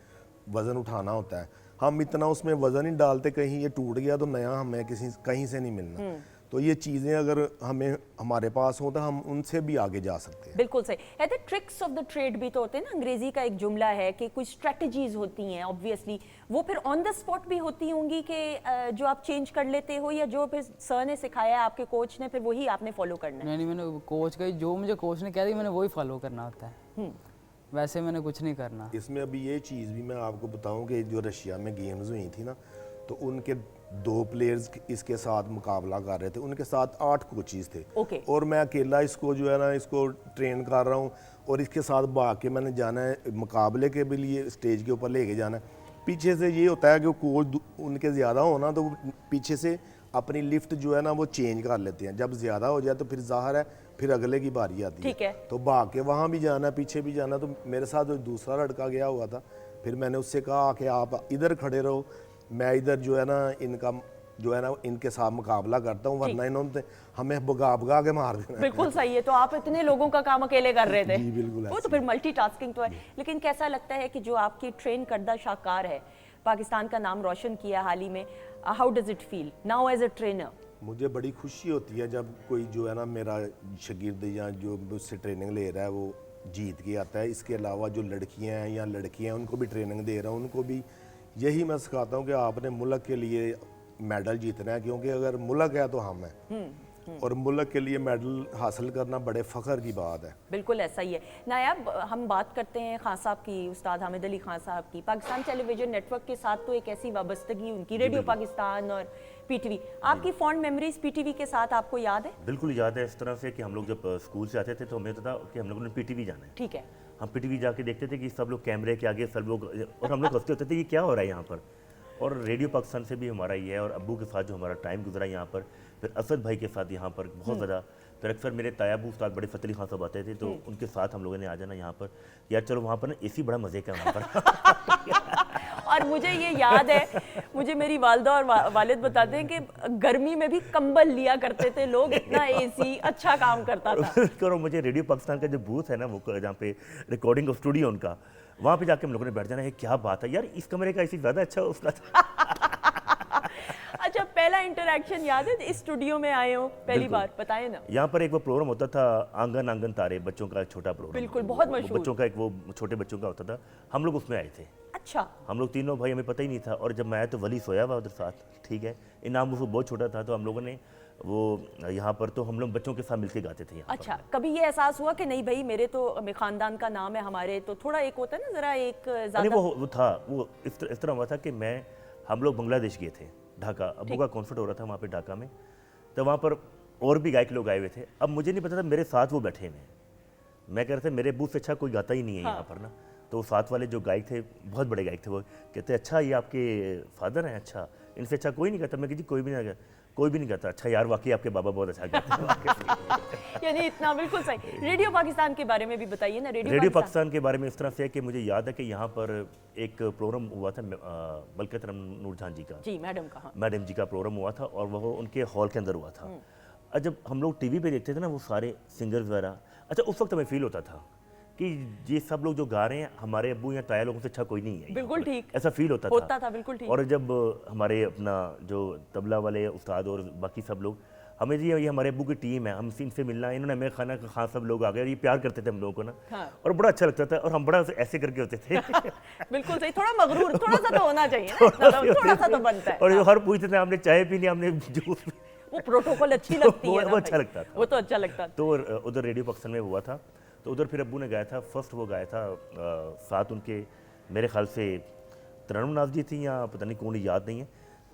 वज़न उठाना होता है, हम इतना उसमें वज़न ही डालते, कहीं ये टूट गया तो नया हमें कहीं से नहीं मिलना। तो ये चीज़ें अगर हमें हमारे पास हो तो हम उनसे भी आगे जा सकते हैं। बिल्कुल सही। कहते ट्रिक्स ऑफ द ट्रेड भी तो होते हैं ना, अंग्रेजी का एक जुमला है कि कुछ स्ट्रेटजीज होती हैं, ऑब्वियसली वो फिर ऑन द स्पॉट भी होती होंगी कि जो आप चेंज कर लेते हो, या जो फिर सर ने सिखाया है आपके कोच ने, फिर वही आपने फॉलो करना है? नहीं, मैंने कोच का जो मुझे कोच ने कह दिया मैंने वही फॉलो करना होता है, वैसे मैंने कुछ नहीं करना। इसमें अभी ये चीज़ भी मैं आपको बताऊं कि जो रशिया में गेम्स हुई थी ना, तो उनके 2 प्लेयर्स इसके साथ मुकाबला कर रहे थे, उनके साथ 8 कोचेस थे। ओके। और मैं अकेला इसको जो है ना इसको ट्रेन कर रहा हूँ, और इसके साथ भाग के मैंने जाना है मुकाबले के भी लिए, स्टेज के ऊपर लेके जाना है। पीछे से ये होता है कि कोच उनके ज़्यादा होना तो वो पीछे से अपनी लिफ्ट जो है ना वो चेंज कर लेते हैं, जब ज़्यादा हो जाए तो फिर ज़ाहिर है फिर अगले की बारी आती ठीक है। तो भाग के वहाँ भी जाना, पीछे भी जाना। तो मेरे साथ जो दूसरा लड़का गया हुआ था, फिर मैंने उससे कहा कि आप इधर खड़े रहो, मैं इधर जो है ना इनका जो है ना इनके साथ मुकाबला करता हूँ, वरना इन्होंने हमें भगा के मार देना। बिल्कुल सही है। तो आप इतने लोगों का काम अकेले कर रहे थे? जी बिल्कुल। वो तो फिर मल्टीटास्किंग तो है। लेकिन कैसा लगता है कि जो आपकी ट्रेन करदा शाहकार है, पाकिस्तान का नाम रोशन किया हाल ही में, how does it feel now as a trainer? मुझे बड़ी खुशी होती है जब कोई जो है ना मेरा शागिर्द या जो मुझसे ट्रेनिंग ले रहा है वो जीत के आता है। इसके अलावा जो लड़कियां हैं या लड़कियां हैं उनको भी ट्रेनिंग दे रहा हूँ, उनको भी यही मैं सिखाता हूँ कि आपने मुल्क के लिए मेडल जीतना है, क्योंकि अगर मुल्क है तो हम हैं, और मुल्क के लिए मेडल हासिल करना बड़े फ़ख्र की बात है। बिल्कुल ऐसा ही है। नायाब, हम बात करते हैं खान साहब की, उस्ताद हामिद अली खान साहब की। पाकिस्तान टेलीविजन नेटवर्क के साथ तो एक ऐसी वाबस्तगी उनकी, रेडियो पाकिस्तान और पीटीवी। आपकी फॉन्ड मेमोरीज पीटीवी के साथ आपको याद है? बिल्कुल याद है। इस तरह से कि हम लोग जब स्कूल से आते थे तो हमें होता था कि हम लोगों ने पीटीवी जाना है। ठीक है। हम पीटीवी जाके देखते थे कि सब लोग कैमरे के आगे, सब लोग, और हम लोग हंसते होते थे ये क्या हो रहा है यहाँ पर। और रेडियो पाकिस्तान से भी हमारा ये है, और अब्बू के साथ जो हमारा टाइम गुजरा यहाँ पर, फिर असद भाई के साथ यहाँ पर बहुत ज़्यादा, फिर अक्सर मेरे तायाबू उस्ताद बड़े फतेह अली खान साहब आते थे, तो उनके साथ हम लोगों ने आ जाना यहाँ पर, यार चलो वहाँ पर ना एसी बड़ा मज़े का वहाँ पर। और मुझे ये याद है, मुझे मेरी वालदा और वालिद बताते हैं कि गर्मी में भी कंबल लिया करते थे लोग, इतना एसी अच्छा काम करता था। और मुझे रेडियो पाकिस्तान का जो बूथ है ना, वो जहाँ पे रिकॉर्डिंग ऑफ स्टूडियो उनका, वहाँ पे जाके हम लोगों ने बैठ जाना है, क्या बात है यार, इस कमरे का एसी ज़्यादा अच्छा उसका। अच्छा, पहला इंटरेक्शन याद है इस स्टूडियो में आए हो पहली बार? बताएं ना। यहाँ पर एक वो प्रोग्राम होता था, आंगन आंगन तारे, बच्चों का एक छोटा प्रोग्राम, बिल्कुल, बहुत मशहूर। बच्चों का एक वो छोटे बच्चों का होता था, हम लोग उसमें आए थे। अच्छा। हम लोग तीनों भाई, हमें पता ही नहीं था, और जब मैं आया तो वली सोया हुआ उधर साथ, ठीक है, इनाम वो बहुत छोटा था, तो हम लोगों ने वो यहाँ पर तो हम लोग बच्चों के साथ मिलकर गाते थे यहाँ अच्छा, कभी ये एहसास हुआ कि नहीं भाई मेरे तो खानदान का नाम है, हमारे तो थोड़ा एक होता है ना जरा एक पर। वो था, वो इस तरह हुआ था कि हम लोग बांग्लादेश गए थे, ढाका, अब्बू का कॉन्सर्ट हो रहा था वहाँ पे ढाका में, तो वहाँ पर और भी गायक लोग आए हुए थे। अब मुझे नहीं पता था मेरे साथ वो बैठे हैं, मैं कह रहा था मेरे बूथ से अच्छा कोई गाता ही नहीं है यहाँ पर ना। तो साथ वाले जो गायक थे, बहुत बड़े गायक थे, वो कहते अच्छा ये आपके फादर हैं, अच्छा इनसे अच्छा कोई नहीं गाता। मैं जी कोई भी नहीं गाता। अच्छा यार वाकई आपके बाबा बहुत अच्छा गाते हैं। यानी इतना बिल्कुल सही। रेडियो पाकिस्तान के बारे में भी बताइए ना। रेडियो पाकिस्तान के बारे में इस तरह से है कि मुझे याद है कि यहाँ पर एक प्रोग्राम हुआ था बलकत नूरजहां जी का, जी मैडम का, मैडम जी का प्रोग्राम हुआ था, और वो उनके हॉल के अंदर हुआ था। और जब हम लोग टीवी पे देखते थे ना वो सारे सिंगर्स वगैरह, अच्छा उस वक्त हमें फील होता था कि ये सब लोग जो गा रहे हैं हमारे अब्बू या ताया लोगों से अच्छा कोई नहीं है। बिल्कुल ठीक, ऐसा फील होता था बिल्कुल ठीक। और जब हमारे अपना जो तबला वाले उस्ताद और बाकी सब लोग, हमें जी ये हमारे अब्बू की टीम है, हम इनसे मिलना, इन्होंने हमें खाना खा, सब लोग आ गए, और ये प्यार करते थे हम लोगों को ना। हाँ। और बड़ा अच्छा लगता था, और हम बड़ा ऐसे करके होते थे। बिल्कुल सही, थोड़ा मगरूर, थोड़ा सा तो होना चाहिए ना, थोड़ा सा तो बनता है। और जो हर पूछते थे हमने चाय पीनी, हमने जूस, वो प्रोटोकॉल अच्छी लगती है, वो अच्छा लगता था, वो तो अच्छा लगता। तो उधर रेडियो पाकिस्तान में हुआ था, तो उधर फिर अब्बू ने गाया था, फर्स्ट वो गाया था साथ उनके, मेरे ख्याल से तरन्नुम नाज जी थी या पता नहीं कौन, याद नहीं है,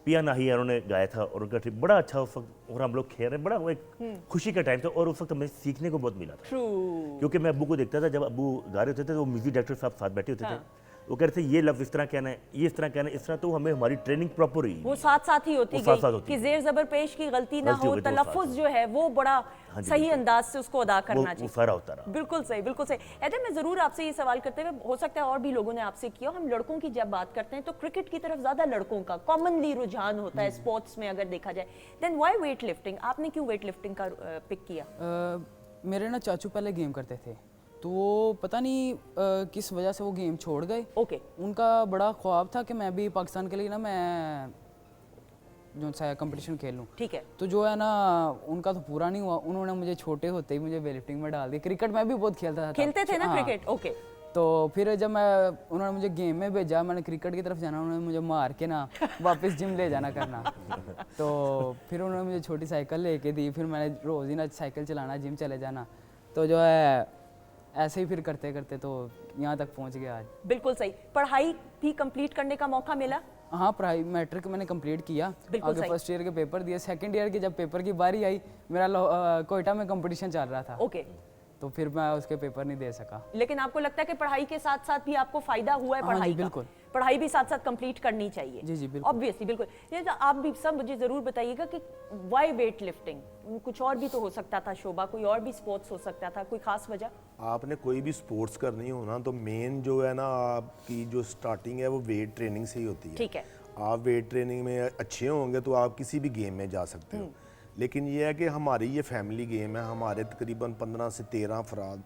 पिया नाहिया उन्होंने गाया था, और उनका ट्रिप बड़ा अच्छा उस वक्त, और हम लोग खेल रहे, बड़ा वो एक खुशी का टाइम था, और उस वक्त हमें सीखने को बहुत मिला था। क्योंकि मैं अब्बू को देखता था, जब अब्बू गा रहे होते थे तो म्यूजिक डायरेक्टर साहब साथ बैठे होते थे, वो कह रहे थे ये लफ्ज़ इस तरह कहना है, ये इस तरह कहना है, इस तरह, तो हमें हमारी ट्रेनिंग प्रॉपर हुई। वो साथ साथ ही होती वो साथ साथ गई होती कि गई। जेर ज़बर पेश की गलती ना गलती हो, हो गई तो वो तलफ़ुज़ साथ। जो है वो बड़ा हाँ जी, सही बिल्कुल। अंदाज से उसको अदा करना वो चाहिए। सारा होता रहा। बिल्कुल सही, बिल्कुल सही। ऐसे मैं ज़रूर आपसे ये सवाल करते हुए, हो सकता है और भी लोगों ने आपसे किया, हम लड़कों की जब बात करते हैं तो क्रिकेट की तरफ ज़्यादा लड़कों का कॉमनली रुझान होता है स्पोर्ट्स में अगर देखा जाए। Then why weight lifting? आपने क्यों वेट लिफ्टिंग का पिक किया? मेरे ना चाचू पहले गेम करते थे, तो वो पता नहीं किस वजह से वो गेम छोड़ गए। ओके। उनका बड़ा ख्वाब था कि मैं भी पाकिस्तान के लिए ना मैं जो सा कंपटीशन खेल लूँ। ठीक है। तो जो है ना उनका तो पूरा नहीं हुआ, उन्होंने मुझे छोटे होते ही मुझे वेट लिफ्टिंग में डाल दिया। क्रिकेट मैं भी बहुत खेलता था। खेलते थे ना हाँ। क्रिकेट? ओके। तो फिर जब उन्होंने मुझे गेम में भेजा, मैंने क्रिकेट की तरफ जाना, उन्होंने मुझे मार के ना वापस जिम ले जाना करना। तो फिर उन्होंने मुझे छोटी साइकिल लेके दी, फिर मैंने रोज़ ही ना साइकिल चलाना, जिम चले जाना। तो जो है ऐसे ही फिर करते करते तो यहाँ तक पहुँच गया आज। बिल्कुल सही। पढ़ाई भी कंप्लीट करने का मौका मिला? हाँ, पढ़ाई मैट्रिक मैंने कंप्लीट किया। बिल्कुल आगे सही। फर्स्ट ईयर के पेपर दिए, सेकंड ईयर के जब पेपर की बारी आई, मेरा कोयटा में कंपटीशन चल रहा था। ओके। तो फिर मैं उसके पेपर नहीं दे सका। लेकिन आपको लगता है कि पढ़ाई के साथ साथ भी आपको फायदा हुआ है? हाँ जी, पढ़ाई का बिल्कुल। पढ़ाई भी साथ साथ कंप्लीट करनी चाहिए। जी, जी, बिल्कुल। ऑब्वियसली, बिल्कुल। ये तो आप भी सब मुझे जरूर बताइएगा कि व्हाई वेट लिफ्टिंग? कुछ और भी तो हो सकता था शोभा, कोई और भी स्पोर्ट्स हो सकता था, कोई खास वजह? आपने कोई भी स्पोर्ट्स करनी हो ना, तो मेन जो है ना आपकी जो स्टार्टिंग है वो वेट ट्रेनिंग से ही होती है। ठीक है। आप वेट ट्रेनिंग में अच्छे होंगे तो आप किसी भी गेम में जा सकते हो। लेकिन ये है कि हमारी ये फैमिली गेम है, हमारे तकरीबन 15 से 13 अफराद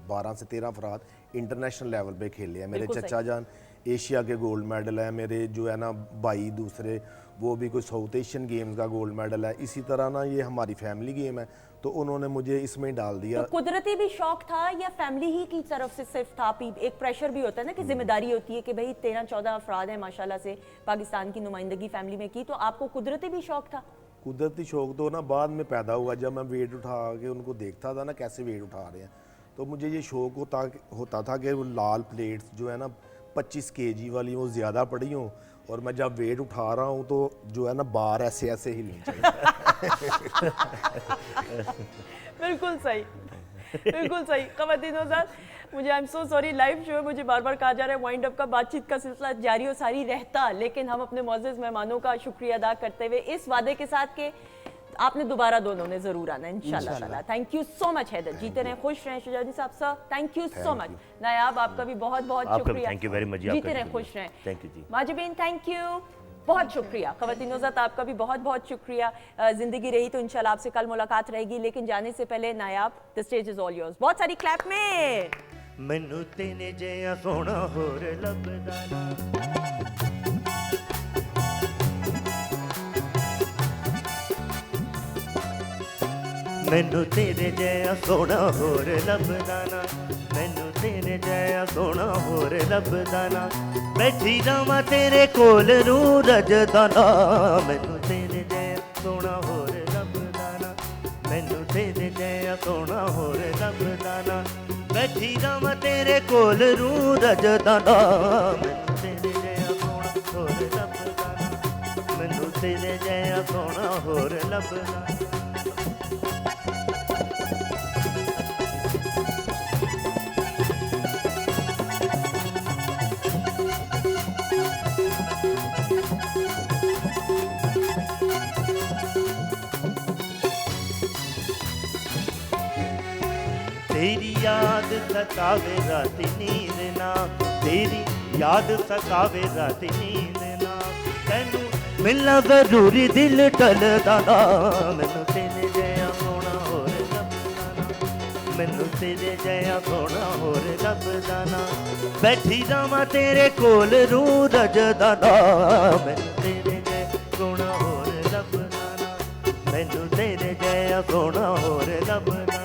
12 से 13 अफराद इंटरनेशनल लेवल पे खेले हैं। मेरे बिल्कुल चचा जान एशिया के गोल्ड मेडल है, मेरे जो है ना भाई दूसरे वो भी कोई साउथ एशियन गेम्स का गोल्ड मेडल है। इसी तरह ना ये हमारी फैमिली गेम है, तो उन्होंने मुझे इसमें डाल दिया। तो कुदरती भी शौक था या फैमिली ही की तरफ से सिर्फ था? एक प्रेशर भी होता है ना कि जिम्मेदारी होती है कि भाई 13-14 अफराद हैं माशाल्लाह से, पाकिस्तान की नुमाइंदगी फैमिली में की, तो आपको कुदरती भी शौक था? कुदरती शौक तो ना बाद में पैदा हुआ, जब मैं वेट उठा के उनको देखता था ना कैसे वेट उठा रहे हैं, तो मुझे ये शौक होता था कि वो लाल प्लेट्स जो है ना 25 kg वाली वो ज़्यादा पड़ी हों, और मैं जब वेट उठा रहा हूँ तो जो है ना बार ऐसे ऐसे हिलनी चाहिए। बिल्कुल सही, बिल्कुल सही। ख़वातीनो साहब, मुझे I am so sorry, live show है, मुझे बार बार कहा जा रहा है वाइंड अप का, बातचीत का सिलसिला जारी और सारी रहता, लेकिन हम अपने मौजूद मेहमानों का शुक्रिया अदा करते हुए इस वादे के साथ कि आपने दोबारा दोनों ने जरूर आना इंशाल्लाह ताला। Thank you so much Haidar, जीते रहें, खुश रहें। शुजाउद्दीन साहब sir, thank you so much. Nayab, आपका भी बहुत बहुत शुक्रिया। Thank you very much. जीते रहें, खुश रहें। थैंक यू जी। माजिबीन, थैंक यू, बहुत शुक्रिया। ख़वातीनो ज़ात, आपका भी बहुत बहुत शुक्रिया। ज़िंदगी रही तो इंशाल्लाह आपसे कल मुलाकात रहेगी, लेकिन जाने से पहले Nayab, the stage is all yours. बहुत सारी क्लैप में। मैनू तेने जिया सोना होर लभदा ना, मैनू तेरे जिया सोना होर लभदा ना, मैनू तेरे जिया सोना होर लभदा ना, बैठी रवां तेरे कोल रू रजदा ना, मैनू तेरे जिया सोना होर लभदा ना, मैनू तेरे जिया सोना होर लभदा ना, बैठी रवां तेरे कोल रू रजदा ना, मैनू तेरे जिया सोना होर लभदा ना, मैनू तेरे जिया सोना होर लभदा ना। तेरी याद सतावे रात नींद ना, तेरी याद सतावे रात नींद ना, तैनू मिलना जरूरी दिल टलदा ना, मैनू तेरे जिया सोना होर लभदा ना, मैनू तेरे जिया सोना होर लभदा ना, बैठी रवां तेरे कोल रू रजदा ना, मैनू तेरे जिया सोना होर लभदा ना, मैनू तेरे जिया सोना होर लभदा ना।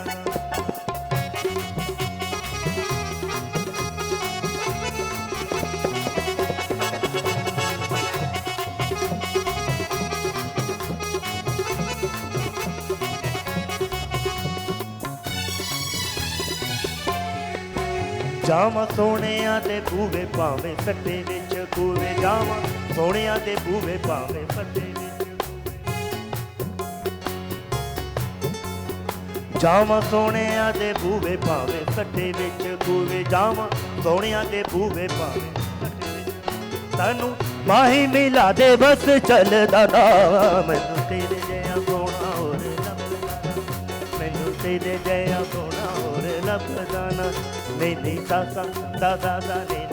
जावां सोहणिया दे बूहे भावें सट्टे विच कूवे, जावां सोहणिया दे बूहे भावें सट्टे विच, ਜਾਵਾਂ ਸੋਹਣਿਆਂ ਦੇ ਬੂਵੇ ਭਾਵੇਂ ਸੱਟੇ ਵਿੱਚ ਖੂਵੇ ਜਾਵਾਂ ਸੋਹਣਿਆਂ ਦੇ ਬੂਵੇ ਭਾਵੇਂ ਸੱਟੇ ਵਿੱਚ ਸਾਨੂੰ ਮਾਹੀ ਮਿਲਾ ਦੇ ਬਸ ਚੱਲਦਾ ਨਾ ਮੈਨੂੰ ਤੇਰੇ ਜਿਹਾ ਸੋਹਣਾ ਹੋਰ ਲੱਭਦਾ ਮੈਨੂੰ ਤੇਰੇ ਜਿਹਾ ਸੋਹਣਾ ਹੋਰ ਲੱਭਦਾ ਨਾ ਨਹੀਂ ਸਾ ਸਾ ਦਾ ਦਾ ਦਾ ਨਹੀਂ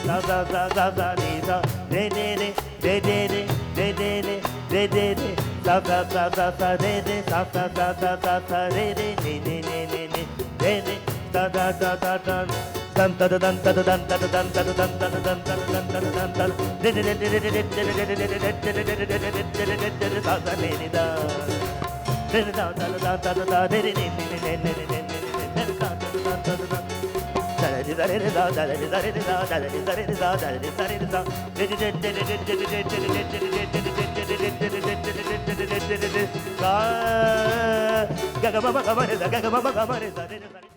da da da da da ni da de de de de de de de de de de de da da da da da de de sa sa da da da da de de ni ni ni ni ni de de da da da da da dan da dan da dan da dan da dan da dan da dan da dan da de de de de de de de da da ni ni da de da da da da da de ni ni ni ni ni ni ni da da da da Gaga mama kamare